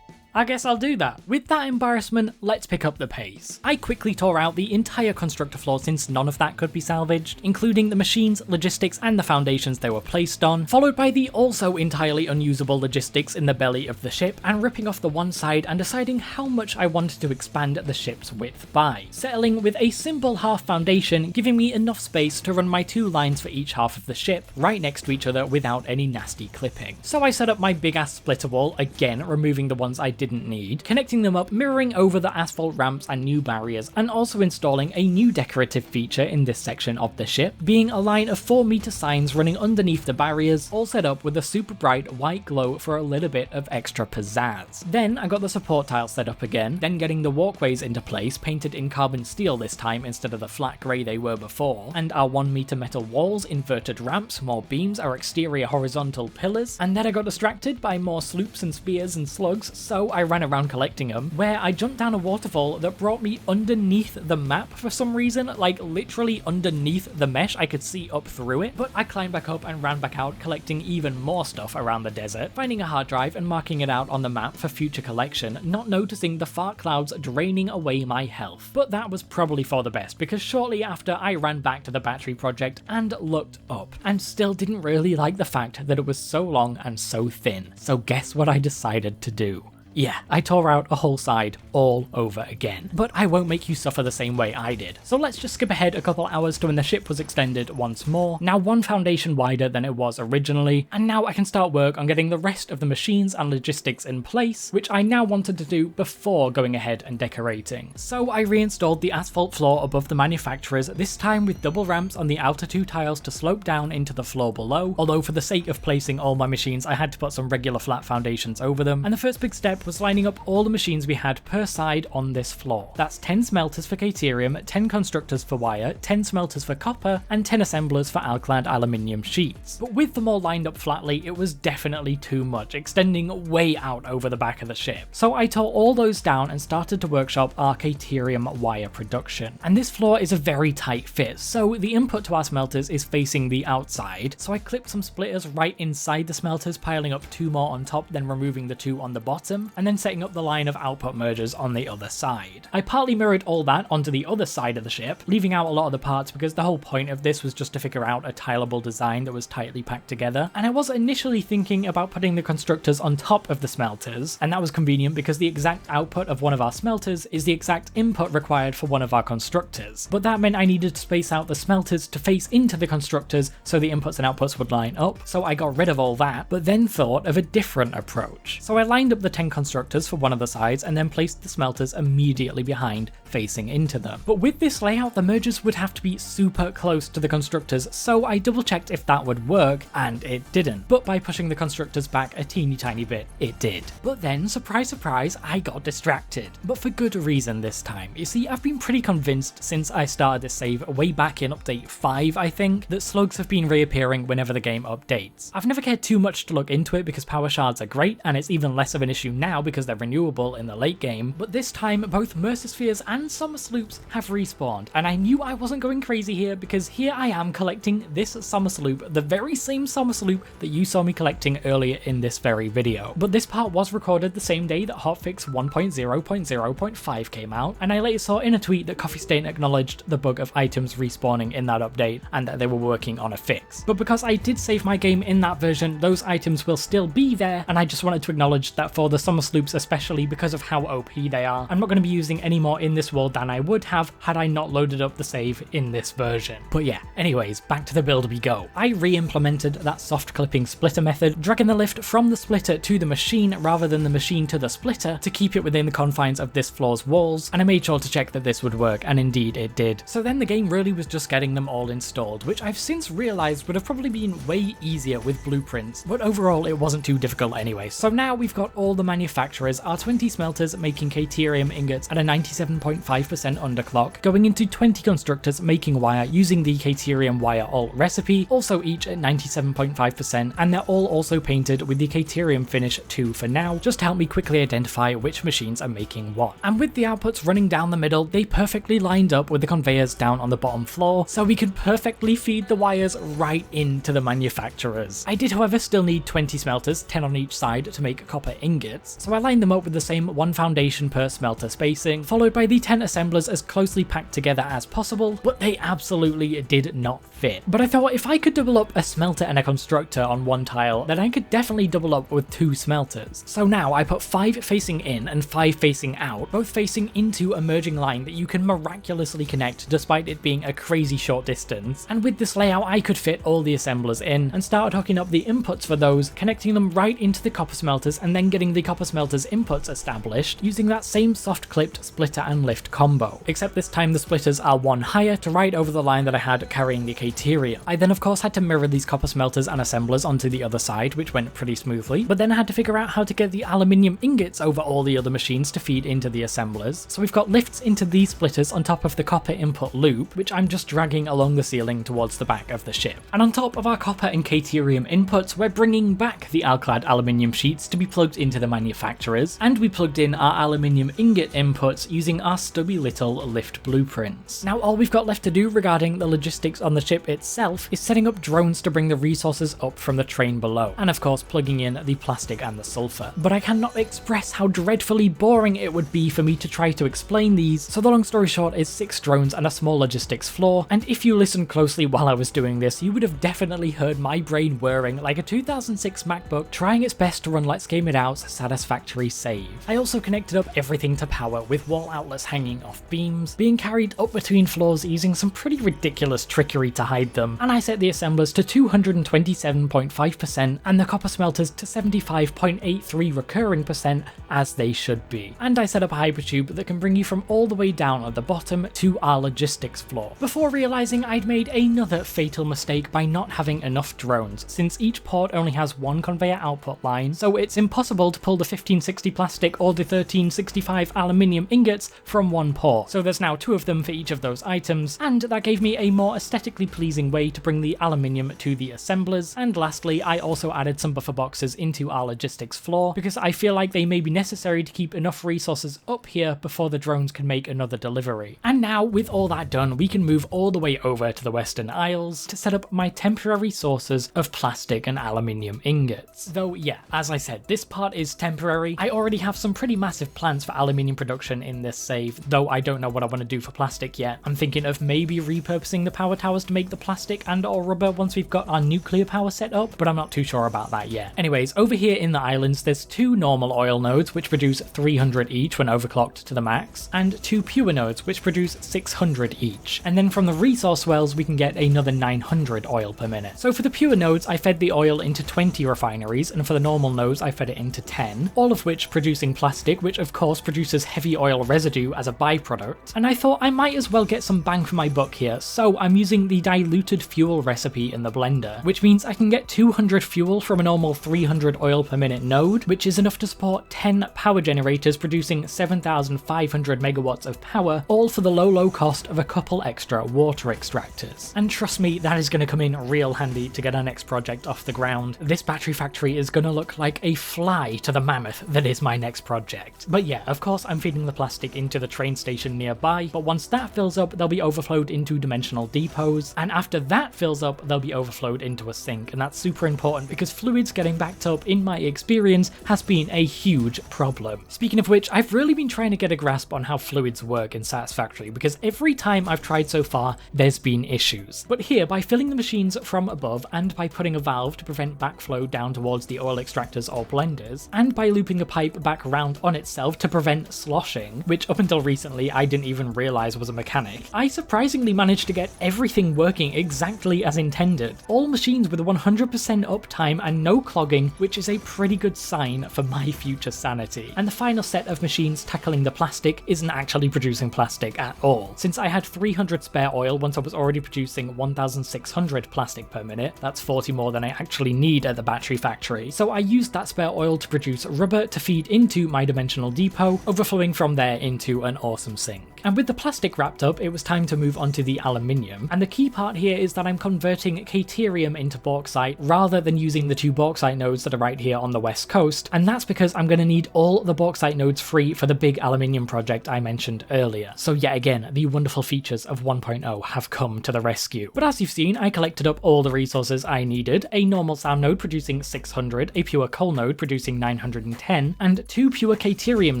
I guess I'll do that. With that embarrassment, let's pick up the pace. I quickly tore out the entire constructor floor since none of that could be salvaged, including the machines, logistics, and the foundations they were placed on, followed by the also entirely unusable logistics in the belly of the ship, and ripping off the one side and deciding how much I wanted to expand the ship's width by, settling with a simple half foundation, giving me enough space to run my 2 lines for each half of the ship, right next to each other without any nasty clipping. So I set up my big ass splitter wall, again removing the ones I didn't need, connecting them up, mirroring over the asphalt ramps and new barriers, and also installing a new decorative feature in this section of the ship, being a line of 4-meter signs running underneath the barriers, all set up with a super bright white glow for a little bit of extra pizzazz. Then I got the support tiles set up again, then getting the walkways into place, painted in carbon steel this time instead of the flat grey they were before, and our 1-meter metal walls, inverted ramps, more beams, our exterior horizontal pillars, and then I got distracted by more sloops and spears and slugs, so I ran around collecting them, where I jumped down a waterfall that brought me underneath the map for some reason, like literally underneath the mesh. I could see up through it, but I climbed back up and ran back out, collecting even more stuff around the desert, finding a hard drive and marking it out on the map for future collection, not noticing the fart clouds draining away my health. But that was probably for the best, because shortly after I ran back to the battery project and looked up, and still didn't really like the fact that it was so long and so thin. So guess what I decided to do? Yeah, I tore out a whole side all over again. But I won't make you suffer the same way I did. So let's just skip ahead a couple hours to when the ship was extended once more, now 1 foundation wider than it was originally, and now I can start work on getting the rest of the machines and logistics in place, which I now wanted to do before going ahead and decorating. So I reinstalled the asphalt floor above the manufacturers, this time with double ramps on the outer 2 tiles to slope down into the floor below, although for the sake of placing all my machines I had to put some regular flat foundations over them, and the first big step was lining up all the machines we had per side on this floor. That's 10 smelters for Caterium, 10 constructors for wire, 10 smelters for copper, and 10 assemblers for alclad aluminium sheets. But with them all lined up flatly, it was definitely too much, extending way out over the back of the ship. So I tore all those down and started to workshop our Caterium wire production. And this floor is a very tight fit, so the input to our smelters is facing the outside. So I clipped some splitters right inside the smelters, piling up 2 more on top, then removing the 2 on the bottom, and then setting up the line of output mergers on the other side. I partly mirrored all that onto the other side of the ship, leaving out a lot of the parts because the whole point of this was just to figure out a tileable design that was tightly packed together. And I was initially thinking about putting the constructors on top of the smelters, and that was convenient because the exact output of one of our smelters is the exact input required for one of our constructors. But that meant I needed to space out the smelters to face into the constructors so the inputs and outputs would line up, so I got rid of all that, but then thought of a different approach. So I lined up the 10 constructors for one of the sides and then placed the smelters immediately behind, facing into them. But with this layout, the mergers would have to be super close to the constructors, so I double checked if that would work, and it didn't. But by pushing the constructors back a teeny tiny bit, it did. But then, surprise surprise, I got distracted. But for good reason this time. You see, I've been pretty convinced since I started this save way back in update 5, I think, that slugs have been reappearing whenever the game updates. I've never cared too much to look into it because power shards are great, and it's even less of an issue now because they're renewable in the late game, but this time both Mercerspheres and Summer Sloops have respawned, and I knew I wasn't going crazy here because here I am collecting this Summer Sloop, the very same Summer Sloop that you saw me collecting earlier in this very video. But this part was recorded the same day that hotfix 1.0.0.5 came out, and I later saw in a tweet that Coffee Stain acknowledged the bug of items respawning in that update and that they were working on a fix. But because I did save my game in that version, those items will still be there, and I just wanted to acknowledge that for the Summer Sloops, especially because of how OP they are, I'm not going to be using any more in this world than I would have had I not loaded up the save in this version. But yeah, anyways, back to the build we go. I re-implemented that soft clipping splitter method, dragging the lift from the splitter to the machine rather than the machine to the splitter to keep it within the confines of this floor's walls, and I made sure to check that this would work, and indeed it did. So then the game really was just getting them all installed, which I've since realised would have probably been way easier with blueprints, but overall it wasn't too difficult anyway. So now we've got all the manufacturers, our 20 smelters making Caterium ingots at a 97.5% underclock, going into 20 constructors making wire using the Caterium wire alt recipe, also each at 97.5%, and they're all also painted with the Caterium finish 2 for now, just to help me quickly identify which machines are making what. And with the outputs running down the middle, they perfectly lined up with the conveyors down on the bottom floor, so we could perfectly feed the wires right into the manufacturers. I did however still need 20 smelters, 10 on each side, to make copper ingots, so I lined them up with the same 1 foundation per smelter spacing, followed by the 10 assemblers as closely packed together as possible, but they absolutely did not fit. But I thought if I could double up a smelter and a constructor on one tile, then I could definitely double up with 2 smelters. So now I put 5 facing in and 5 facing out, both facing into a merging line that you can miraculously connect despite it being a crazy short distance. And with this layout I could fit all the assemblers in and started hooking up the inputs for those, connecting them right into the copper smelters and then getting the copper smelters inputs established using that same soft clipped splitter and lift combo. Except this time the splitters are 1 higher to right over the line that I had carrying the Caterium. I then of course had to mirror these copper smelters and assemblers onto the other side, which went pretty smoothly, but then I had to figure out how to get the aluminium ingots over all the other machines to feed into the assemblers. So we've got lifts into these splitters on top of the copper input loop, which I'm just dragging along the ceiling towards the back of the ship. And on top of our copper and Caterium inputs, we're bringing back the alclad aluminium sheets to be plugged into the manufacturers, and we plugged in our aluminium ingot inputs using our stubby little lift blueprints. Now all we've got left to do regarding the logistics on the ship itself is setting up drones to bring the resources up from the train below, and of course plugging in the plastic and the sulfur. But I cannot express how dreadfully boring it would be for me to try to explain these, so the long story short is 6 drones and a small logistics floor, and if you listened closely while I was doing this, you would have definitely heard my brain whirring like a 2006 MacBook trying its best to run Let's Game It Out's Satisfactory save. I also connected up everything to power with wall outlets hanging off beams, being carried up between floors using some pretty ridiculous trickery to hide them, and I set the assemblers to 227.5% and the copper smelters to 75.83 recurring percent as they should be. And I set up a hypertube that can bring you from all the way down at the bottom to our logistics floor, before realizing I'd made another fatal mistake by not having enough drones, since each port only has 1 conveyor output line, so it's impossible to pull the the 1560 plastic or the 1365 aluminium ingots from one pour. So there's now 2 of them for each of those items, and that gave me a more aesthetically pleasing way to bring the aluminium to the assemblers. And lastly, I also added some buffer boxes into our logistics floor because I feel like they may be necessary to keep enough resources up here before the drones can make another delivery. And now, with all that done, we can move all the way over to the Western Isles to set up my temporary sources of plastic and aluminium ingots. Though yeah, as I said, this part is temporary. I already have some pretty massive plans for aluminium production in this save, though I don't know what I want to do for plastic yet. I'm thinking of maybe repurposing the power towers to make the plastic and or rubber once we've got our nuclear power set up, but I'm not too sure about that yet. Anyways, over here in the islands, there's 2 normal oil nodes which produce 300 each when overclocked to the max, and 2 pure nodes which produce 600 each. And then from the resource wells we can get another 900 oil per minute. So for the pure nodes I fed the oil into 20 refineries, and for the normal nodes I fed it into 10, all of which producing plastic, which of course produces heavy oil residue as a byproduct. And I thought I might as well get some bang for my buck here, so I'm using the diluted fuel recipe in the blender, which means I can get 200 fuel from a normal 300 oil per minute node, which is enough to support 10 power generators producing 7,500 megawatts of power, all for the low cost of a couple extra water extractors. And trust me, that is going to come in real handy to get our next project off the ground. This battery factory is going to look like a fly to the mammoth that is my next project. But yeah, of course I'm feeding the plastic into the train station nearby, but once that fills up they'll be overflowed into dimensional depots, and after that fills up they'll be overflowed into a sink, and that's super important because fluids getting backed up in my experience has been a huge problem. Speaking of which, I've really been trying to get a grasp on how fluids work in Satisfactory because every time I've tried so far there's been issues. But here, by filling the machines from above and by putting a valve to prevent backflow down towards the oil extractors or blenders, and by looping a pipe back around on itself to prevent sloshing, which up until recently I didn't even realise was a mechanic, I surprisingly managed to get everything working exactly as intended. All machines with 100% uptime and no clogging, which is a pretty good sign for my future sanity. And the final set of machines tackling the plastic isn't actually producing plastic at all. Since I had 300 spare oil once I was already producing 1,600 plastic per minute, that's 40 more than I actually need at the battery factory, so I used that spare oil to produce rubber to feed into my dimensional depot, overflowing from there into an awesome sink. And with the plastic wrapped up, it was time to move on to the aluminium, and the key part here is that I'm converting caterium into bauxite rather than using the 2 bauxite nodes that are right here on the west coast, and that's because I'm going to need all the bauxite nodes free for the big aluminium project I mentioned earlier. So yet again, the wonderful features of 1.0 have come to the rescue. But as you've seen, I collected up all the resources I needed: a normal sand node producing 600, a pure coal node producing 910, and 2 pure caterium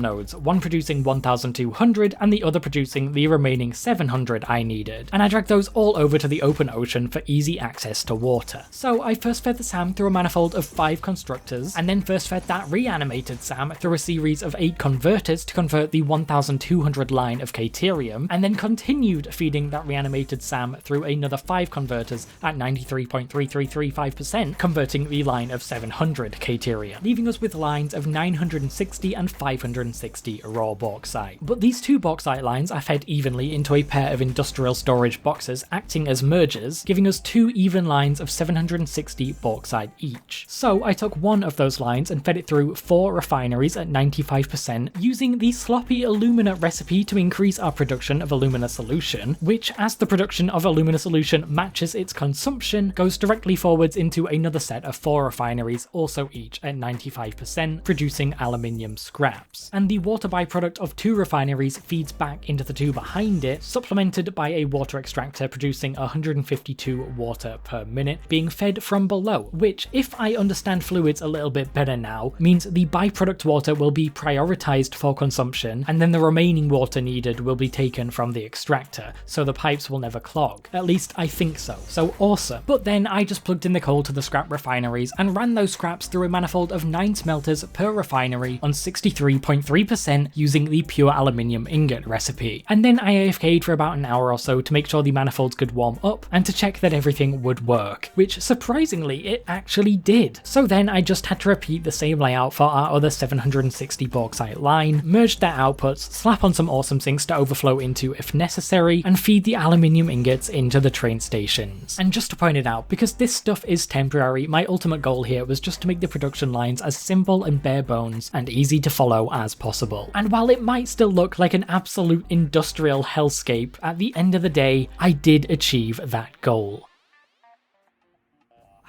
nodes, one producing 1,200 and the other producing the remaining 700 I needed, and I dragged those all over to the open ocean for easy access to water. So I first fed the SAM through a manifold of 5 constructors, and then first fed that reanimated SAM through a series of 8 converters to convert the 1,200 line of caterium, and then continued feeding that reanimated SAM through another 5 converters at 93.3335%, converting the line of 700 caterium, leaving us with lines of 960 and 560 raw bauxite. But these 2 bauxite lines are fed evenly into a pair of industrial storage boxes acting as mergers, giving us 2 even lines of 760 bauxite each. So I took one of those lines and fed it through 4 refineries at 95% using the sloppy alumina recipe to increase our production of alumina solution, which, as the production of alumina solution matches its consumption, goes directly forwards into another set of 4 refineries, also each at 95%, producing aluminium scraps. And the water byproduct of 2 refineries feeds back into the 2 behind it, supplemented by a water extractor producing 152 water per minute, being fed from below, which, if I understand fluids a little bit better now, means the byproduct water will be prioritized for consumption, and then the remaining water needed will be taken from the extractor, so the pipes will never clog. At least I think so. So awesome. But then I just plugged in the coal to the scrap refineries and ran those scraps through a manifold of 9 smelters per refinery on 63.3% using the pure aluminium ingot recipe. recipe. And then I AFK'd for about an hour or so to make sure the manifolds could warm up and to check that everything would work, which surprisingly it actually did. So then I just had to repeat the same layout for our other 760 bauxite line, merge their outputs, slap on some awesome sinks to overflow into if necessary, and feed the aluminium ingots into the train stations. And just to point it out, because this stuff is temporary, my ultimate goal here was just to make the production lines as simple and bare bones and easy to follow as possible. And while it might still look like an absolute industrial hellscape, at the end of the day, I did achieve that goal.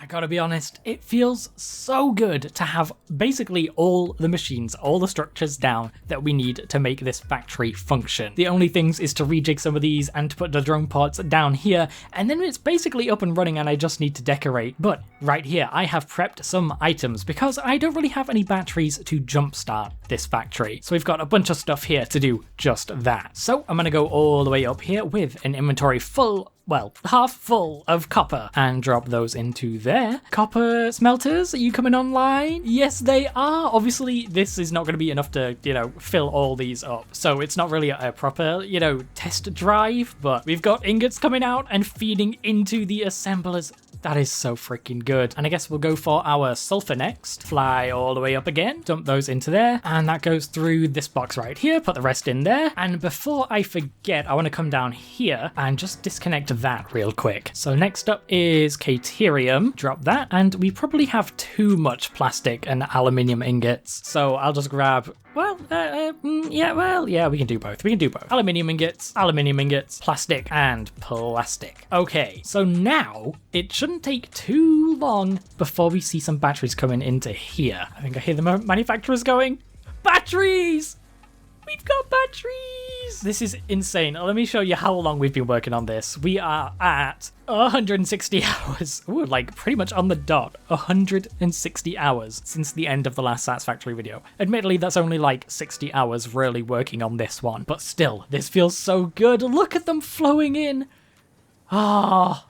I gotta be honest, it feels so good to have basically all the machines, all the structures down that we need to make this factory function. The only things is to rejig some of these and to put the drone pods down here, and then it's basically up and running and I just need to decorate. But right here, I have prepped some items because I don't really have any batteries to jumpstart this factory. So we've got a bunch of stuff here to do just that. So I'm gonna go all the way up here with an inventory full, well, half full of copper and drop those into there. Copper smelters, are you coming online? Yes, they are. Obviously, this is not going to be enough to, fill all these up. So it's not really a proper, test drive, but we've got ingots coming out and feeding into the assemblers. That is so freaking good. And I guess we'll go for our sulfur next. Fly all the way up again, dump those into there, and that goes through this box right here, put the rest in there. And before I forget, I want to come down here and just disconnect that real quick. So next up is Caterium, drop that, and we probably have too much plastic and aluminium ingots. So I'll just grab, we can do both. Aluminium ingots, plastic, and plastic. Okay, so now it shouldn't take too long before we see some batteries coming into here. I think I hear the manufacturers going, batteries! We've got batteries! This is insane. Let me show you how long we've been working on this. We are at 160 hours. Ooh, like pretty much on the dot. 160 hours since the end of the last Satisfactory video. Admittedly, that's only like 60 hours really working on this one. But still, this feels so good. Look at them flowing in. Ah.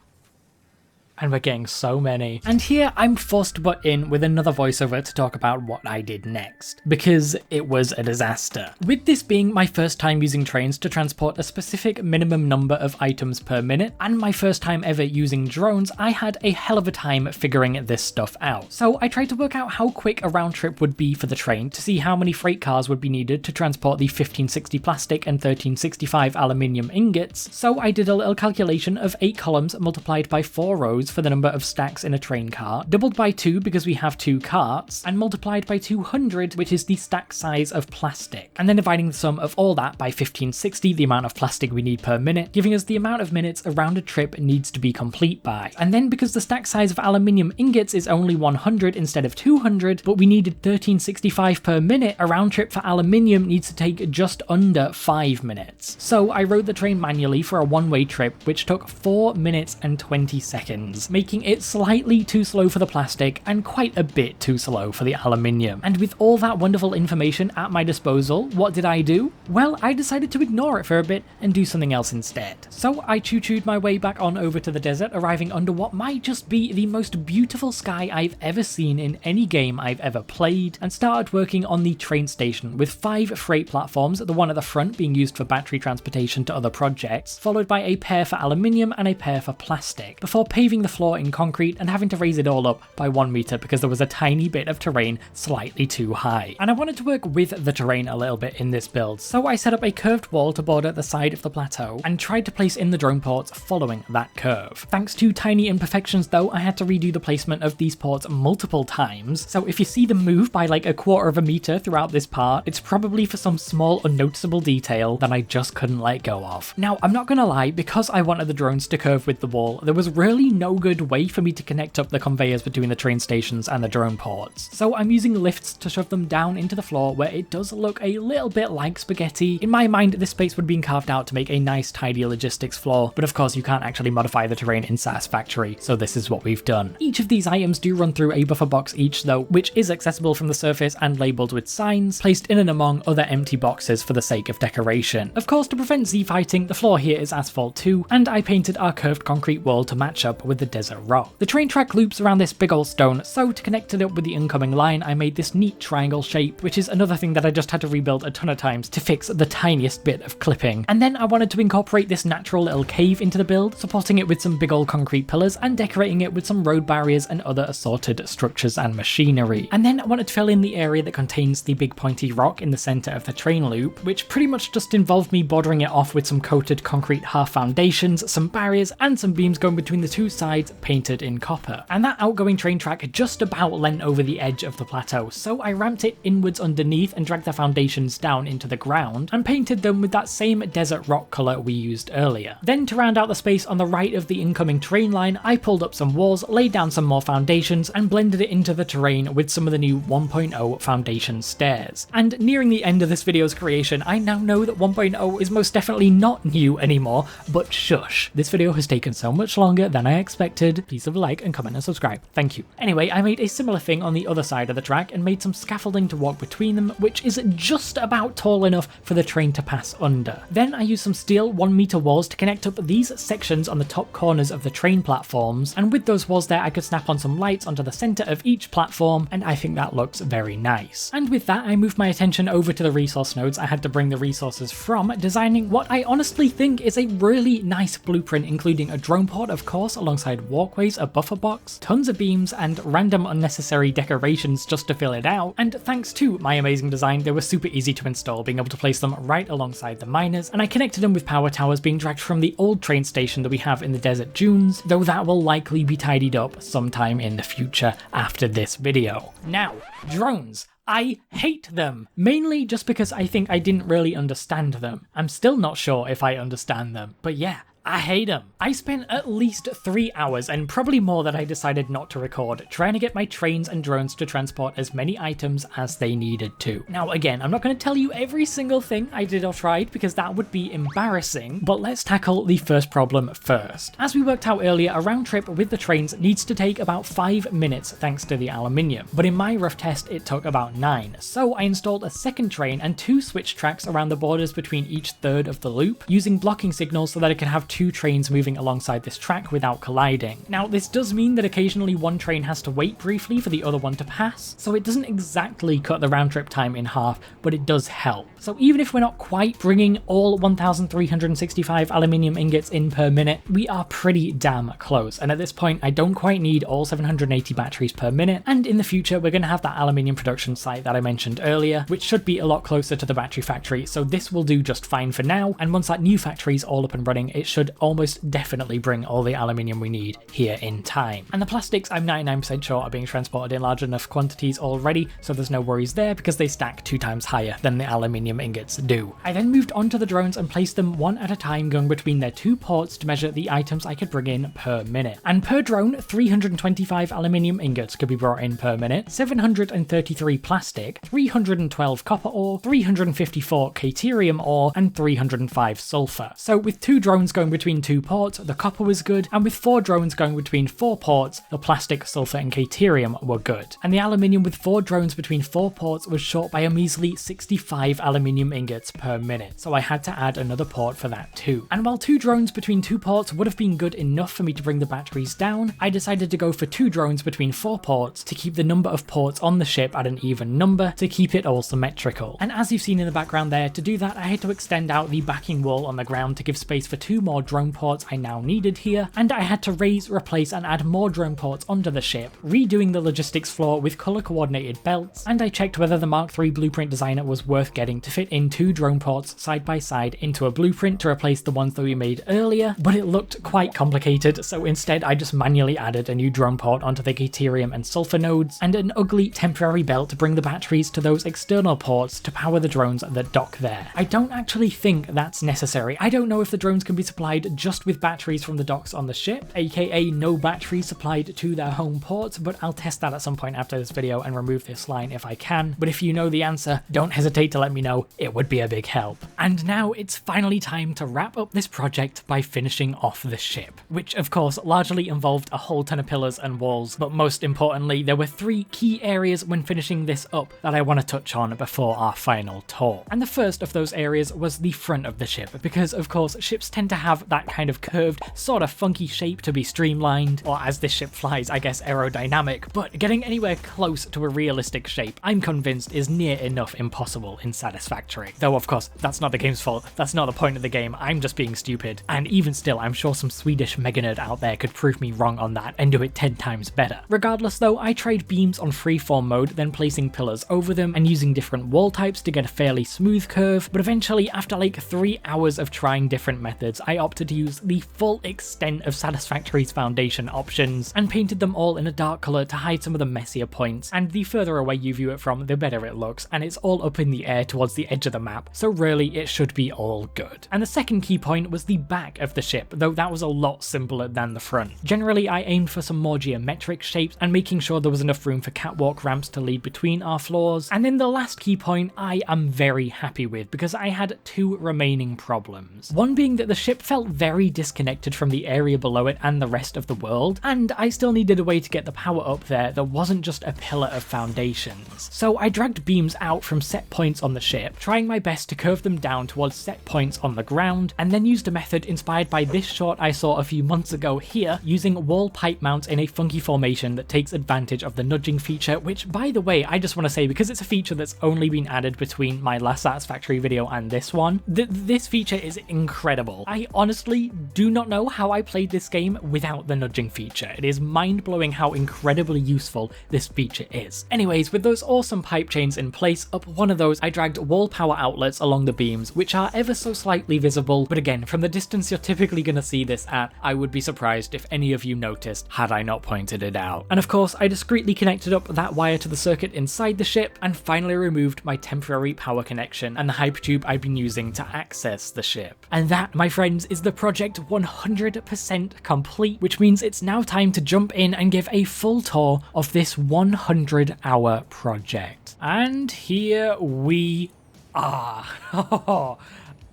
And we're getting so many. And here I'm forced to butt in with another voiceover to talk about what I did next, because it was a disaster. With this being my first time using trains to transport a specific minimum number of items per minute, and my first time ever using drones, I had a hell of a time figuring this stuff out. So I tried to work out how quick a round trip would be for the train to see how many freight cars would be needed to transport the 1560 plastic and 1365 aluminium ingots. So I did a little calculation of 8 columns multiplied by 4 rows for the number of stacks in a train car, doubled by 2 because we have 2 carts, and multiplied by 200, which is the stack size of plastic. And then dividing the sum of all that by 1560, the amount of plastic we need per minute, giving us the amount of minutes a rounded trip needs to be complete by. And then because the stack size of aluminium ingots is only 100 instead of 200, but we needed 1365 per minute, a round trip for aluminium needs to take just under 5 minutes. So I wrote the train manually for a one-way trip, which took 4 minutes and 20 seconds, making it slightly too slow for the plastic and quite a bit too slow for the aluminium. And with all that wonderful information at my disposal, what did I do? Well, I decided to ignore it for a bit and do something else instead. So I choo-chooed my way back on over to the desert, arriving under what might just be the most beautiful sky I've ever seen in any game I've ever played, and started working on the train station with 5 freight platforms, the one at the front being used for battery transportation to other projects, followed by a pair for aluminium and a pair for plastic, before paving the floor in concrete and having to raise it all up by 1 meter because there was a tiny bit of terrain slightly too high. And I wanted to work with the terrain a little bit in this build, so I set up a curved wall to border the side of the plateau and tried to place in the drone ports following that curve. Thanks to tiny imperfections though, I had to redo the placement of these ports multiple times, so if you see them move by like 1/4 of a meter throughout this part, it's probably for some small unnoticeable detail that I just couldn't let go of. Now, I'm not gonna lie, because I wanted the drones to curve with the wall, there was really no good way for me to connect up the conveyors between the train stations and the drone ports. So I'm using lifts to shove them down into the floor where it does look a little bit like spaghetti. In my mind, this space would have been carved out to make a nice tidy logistics floor, but of course you can't actually modify the terrain in Satisfactory, so this is what we've done. Each of these items do run through a buffer box each though, which is accessible from the surface and labelled with signs, placed in and among other empty boxes for the sake of decoration. Of course, to prevent Z-fighting, the floor here is asphalt too, and I painted our curved concrete wall to match up with the desert rock. The train track loops around this big old stone, so to connect it up with the incoming line, I made this neat triangle shape, which is another thing that I just had to rebuild a ton of times to fix the tiniest bit of clipping. And then I wanted to incorporate this natural little cave into the build, supporting it with some big old concrete pillars and decorating it with some road barriers and other assorted structures and machinery. And then I wanted to fill in the area that contains the big pointy rock in the center of the train loop, which pretty much just involved me bordering it off with some coated concrete half foundations, some barriers, and some beams going between the two sides painted in copper. And that outgoing train track just about leant over the edge of the plateau, so I ramped it inwards underneath and dragged the foundations down into the ground and painted them with that same desert rock colour we used earlier. Then to round out the space on the right of the incoming train line, I pulled up some walls, laid down some more foundations, and blended it into the terrain with some of the new 1.0 foundation stairs. And nearing the end of this video's creation, I now know that 1.0 is most definitely not new anymore, but shush. This video has taken so much longer than I expected. Please leave a like and comment and subscribe. Thank you. Anyway, I made a similar thing on the other side of the track and made some scaffolding to walk between them, which is just about tall enough for the train to pass under. Then I used some steel 1 meter walls to connect up these sections on the top corners of the train platforms, and with those walls there I could snap on some lights onto the center of each platform, and I think that looks very nice. And with that I moved my attention over to the resource nodes I had to bring the resources from, designing what I honestly think is a really nice blueprint, including a drone port of course, alongside walkways, a buffer box, tons of beams, and random unnecessary decorations just to fill it out. And thanks to my amazing design, they were super easy to install, being able to place them right alongside the miners, and I connected them with power towers being dragged from the old train station that we have in the desert dunes, though that will likely be tidied up sometime in the future after this video. Now, drones. I hate them, mainly just because I think I didn't really understand them. I'm still not sure if I understand them, but yeah, I hate them. I spent at least 3 hours, and probably more that I decided not to record, trying to get my trains and drones to transport as many items as they needed to. Now again, I'm not going to tell you every single thing I did or tried because that would be embarrassing, but let's tackle the first problem first. As we worked out earlier, a round trip with the trains needs to take about 5 minutes thanks to the aluminium, but in my rough test it took about 9, so I installed a second train and 2 switch tracks around the borders between each third of the loop, using blocking signals so that I could have 2 trains moving alongside this track without colliding. Now this does mean that occasionally one train has to wait briefly for the other one to pass, so it doesn't exactly cut the round trip time in half, but it does help. So even if we're not quite bringing all 1365 aluminium ingots in per minute, we are pretty damn close, and at this point I don't quite need all 780 batteries per minute, and in the future we're going to have that aluminium production site that I mentioned earlier, which should be a lot closer to the battery factory, so this will do just fine for now, and once that new factory is all up and running, it should almost definitely bring all the aluminium we need here in time. And the plastics I'm 99% sure are being transported in large enough quantities already, so there's no worries there because they stack 2 times higher than the aluminium ingots do. I then moved on to the drones and placed them one at a time, going between their 2 ports to measure the items I could bring in per minute. And per drone, 325 aluminium ingots could be brought in per minute, 733 plastic, 312 copper ore, 354 caterium ore, and 305 sulfur. So with 2 drones going between 2 ports, the copper was good, and with 4 drones going between 4 ports, the plastic, sulfur, and caterium were good. And the aluminium with 4 drones between 4 ports was short by a measly 65 aluminium ingots per minute, so I had to add another port for that too. And while 2 drones between 2 ports would have been good enough for me to bring the batteries down, I decided to go for 2 drones between 4 ports to keep the number of ports on the ship at an even number to keep it all symmetrical. And as you've seen in the background there, to do that I had to extend out the backing wall on the ground to give space for 2 more drone ports I now needed here, and I had to raise, replace, and add more drone ports onto the ship, redoing the logistics floor with color coordinated belts, and I checked whether the Mark III blueprint designer was worth getting to fit in 2 drone ports side by side into a blueprint to replace the ones that we made earlier, but it looked quite complicated, so instead I just manually added a new drone port onto the caterium and sulfur nodes, and an ugly temporary belt to bring the batteries to those external ports to power the drones that dock there. I don't actually think that's necessary. I don't know if the drones can be supplied just with batteries from the docks on the ship, aka no batteries supplied to their home ports, but I'll test that at some point after this video and remove this line if I can. But if you know the answer, don't hesitate to let me know below, it would be a big help. And now it's finally time to wrap up this project by finishing off the ship, which of course largely involved a whole ton of pillars and walls, but most importantly there were 3 key areas when finishing this up that I want to touch on before our final tour. And the first of those areas was the front of the ship, because of course ships tend to have that kind of curved, sort of funky shape to be streamlined, or as this ship flies, I guess aerodynamic, but getting anywhere close to a realistic shape, I'm convinced is near enough impossible in Satisfactory. Though of course, that's not the game's fault, that's not the point of the game, I'm just being stupid. And even still, I'm sure some Swedish mega nerd out there could prove me wrong on that and do it 10 times better. Regardless though, I tried beams on freeform mode, then placing pillars over them and using different wall types to get a fairly smooth curve, but eventually after like 3 hours of trying different methods, I opted to use the full extent of Satisfactory's foundation options and painted them all in a dark colour to hide some of the messier points, and the further away you view it from, the better it looks, and it's all up in the air towards the edge of the map, so really it should be all good. And the second key point was the back of the ship, though that was a lot simpler than the front. Generally I aimed for some more geometric shapes and making sure there was enough room for catwalk ramps to lead between our floors. And then the last key point I am very happy with, because I had 2 remaining problems. One being that the ship felt very disconnected from the area below it and the rest of the world, and I still needed a way to get the power up there that wasn't just a pillar of foundations. So I dragged beams out from set points on the ship, trying my best to curve them down towards set points on the ground, and then used a method inspired by this short I saw a few months ago here, using wall pipe mounts in a funky formation that takes advantage of the nudging feature, which by the way, I just want to say, because it's a feature that's only been added between my last Satisfactory video and this one, this feature is incredible. I honestly do not know how I played this game without the nudging feature. It is mind-blowing how incredibly useful this feature is. Anyways, with those awesome pipe chains in place, up one of those I dragged wall power outlets along the beams, which are ever so slightly visible, but again, from the distance you're typically going to see this at, I would be surprised if any of you noticed had I not pointed it out. And of course, I discreetly connected up that wire to the circuit inside the ship, and finally removed my temporary power connection and the hypertube I'd been using to access the ship. And that, my friends, is the project 100% complete, which means it's now time to jump in and give a full tour of this 100-hour project. And here we are.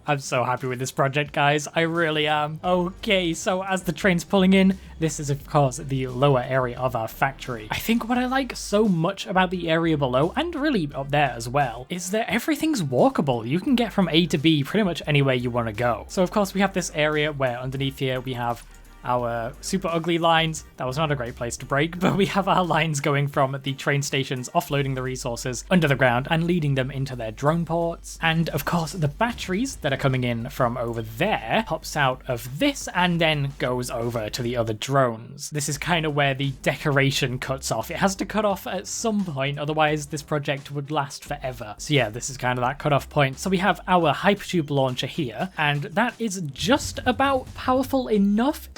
I'm so happy with this project, guys. I really am. Okay, so as the train's pulling in, this is of course the lower area of our factory. I think what I like so much about the area below, and really up there as well, is that everything's walkable. You can get from A to B pretty much anywhere you want to go. So of course we have this area where underneath here we have our super ugly lines. That was not a great place to break, but we have our lines going from the train stations, offloading the resources under the ground and leading them into their drone ports. And of course the batteries that are coming in from over there pops out of this and then goes over to the other drones. This is kind of where the decoration cuts off. It has to cut off at some point, otherwise this project would last forever. So yeah, this is kind of that cutoff point. So we have our hypertube launcher here, and that is just about powerful enough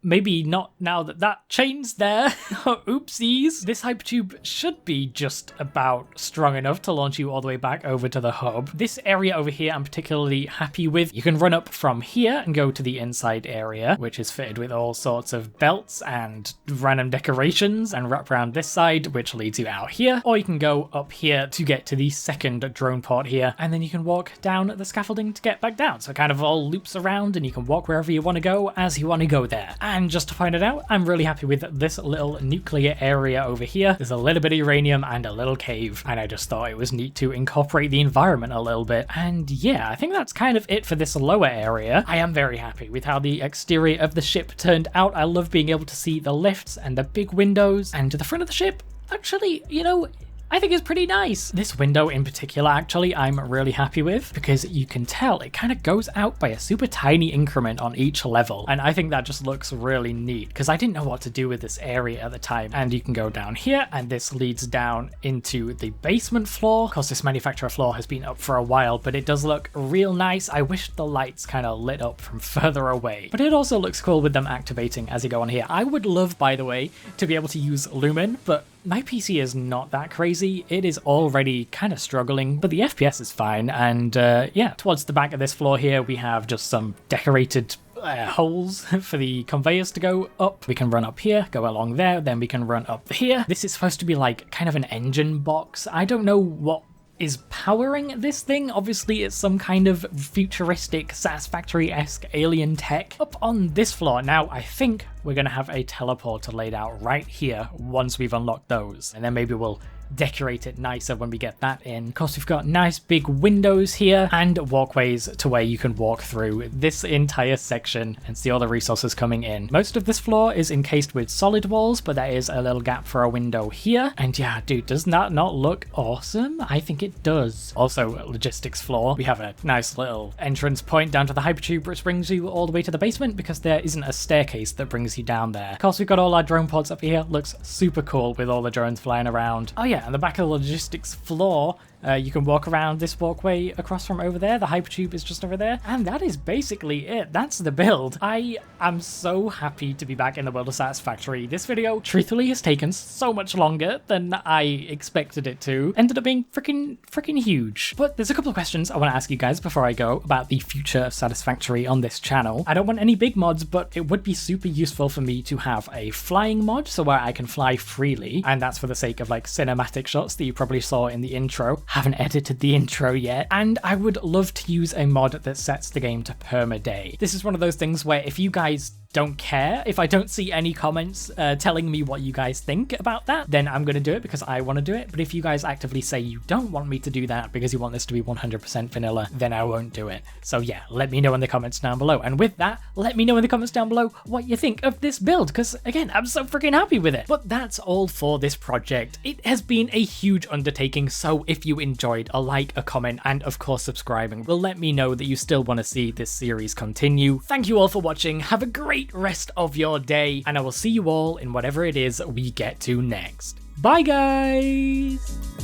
maybe not now that that chain's there. Oopsies. This hypertube should be just about strong enough to launch you all the way back over to the hub. This area over here I'm particularly happy with. You can run up from here and go to the inside area, which is fitted with all sorts of belts and random decorations, and wrap around this side, which leads you out here. Or you can go up here to get to the second drone port here, and then you can walk down the scaffolding to get back down. So it kind of all loops around and you can walk wherever you want to go as you want to go there. And just to find it out, I'm really happy with this little nuclear area over here. There's a little bit of uranium and a little cave, and I just thought it was neat to incorporate the environment a little bit. And yeah, I think that's kind of it for this lower area. I am very happy with how the exterior of the ship turned out. I love being able to see the lifts and the big windows, and to the front of the ship, actually, you know, I think it's pretty nice. This window in particular, actually, I'm really happy with, because you can tell it kind of goes out by a super tiny increment on each level. And I think that just looks really neat, because I didn't know what to do with this area at the time. And you can go down here, and this leads down into the basement floor. Of course, this manufacturer floor has been up for a while, but it does look real nice. I wish the lights kind of lit up from further away, but it also looks cool with them activating as you go on here. I would love, by the way, to be able to use Lumen, but my PC is not that crazy. It is already kind of struggling, but the FPS is fine. And yeah, towards the back of this floor here, we have just some decorated holes for the conveyors to go up. We can run up here, go along there, then we can run up here. This is supposed to be like kind of an engine box. I don't know what is powering this thing. Obviously, it's some kind of futuristic Satisfactory-esque alien tech. Up on this floor, now I think we're going to have a teleporter laid out right here once we've unlocked those. And then maybe we'll decorate it nicer when we get that in. Of course, we've got nice big windows here and walkways to where you can walk through this entire section and see all the resources coming in. Most of this floor is encased with solid walls, but there is a little gap for a window here. And yeah, dude, does that not look awesome? I think it does. Also, logistics floor. We have a nice little entrance point down to the hypertube, which brings you all the way to the basement because there isn't a staircase that brings you down there. Of course, we've got all our drone pods up here. Looks super cool with all the drones flying around. Oh yeah, and the back of the logistics floor, you can walk around this walkway across from over there. The hypertube is just over there. And that is basically it. That's the build. I am so happy to be back in the world of Satisfactory. This video, truthfully, has taken so much longer than I expected it to. Ended up being freaking huge. But there's a couple of questions I want to ask you guys before I go about the future of Satisfactory on this channel. I don't want any big mods, but it would be super useful for me to have a flying mod, so where I can fly freely. And that's for the sake of like cinematic shots that you probably saw in the intro. Haven't edited the intro yet, and I would love to use a mod that sets the game to permaday. This is one of those things where if you guys don't care, if I don't see any comments telling me what you guys think about that, then I'm going to do it because I want to do it. But if you guys actively say you don't want me to do that because you want this to be 100% vanilla, then I won't do it. So yeah, let me know in the comments down below. And with that, let me know in the comments down below what you think of this build, because again, I'm so freaking happy with it. But that's all for this project. It has been a huge undertaking, so if you enjoyed, a like, a comment, and of course subscribing will let me know that you still want to see this series continue. Thank you all for watching. Have a great rest of your day, and I will see you all in whatever it is we get to next. Bye guys!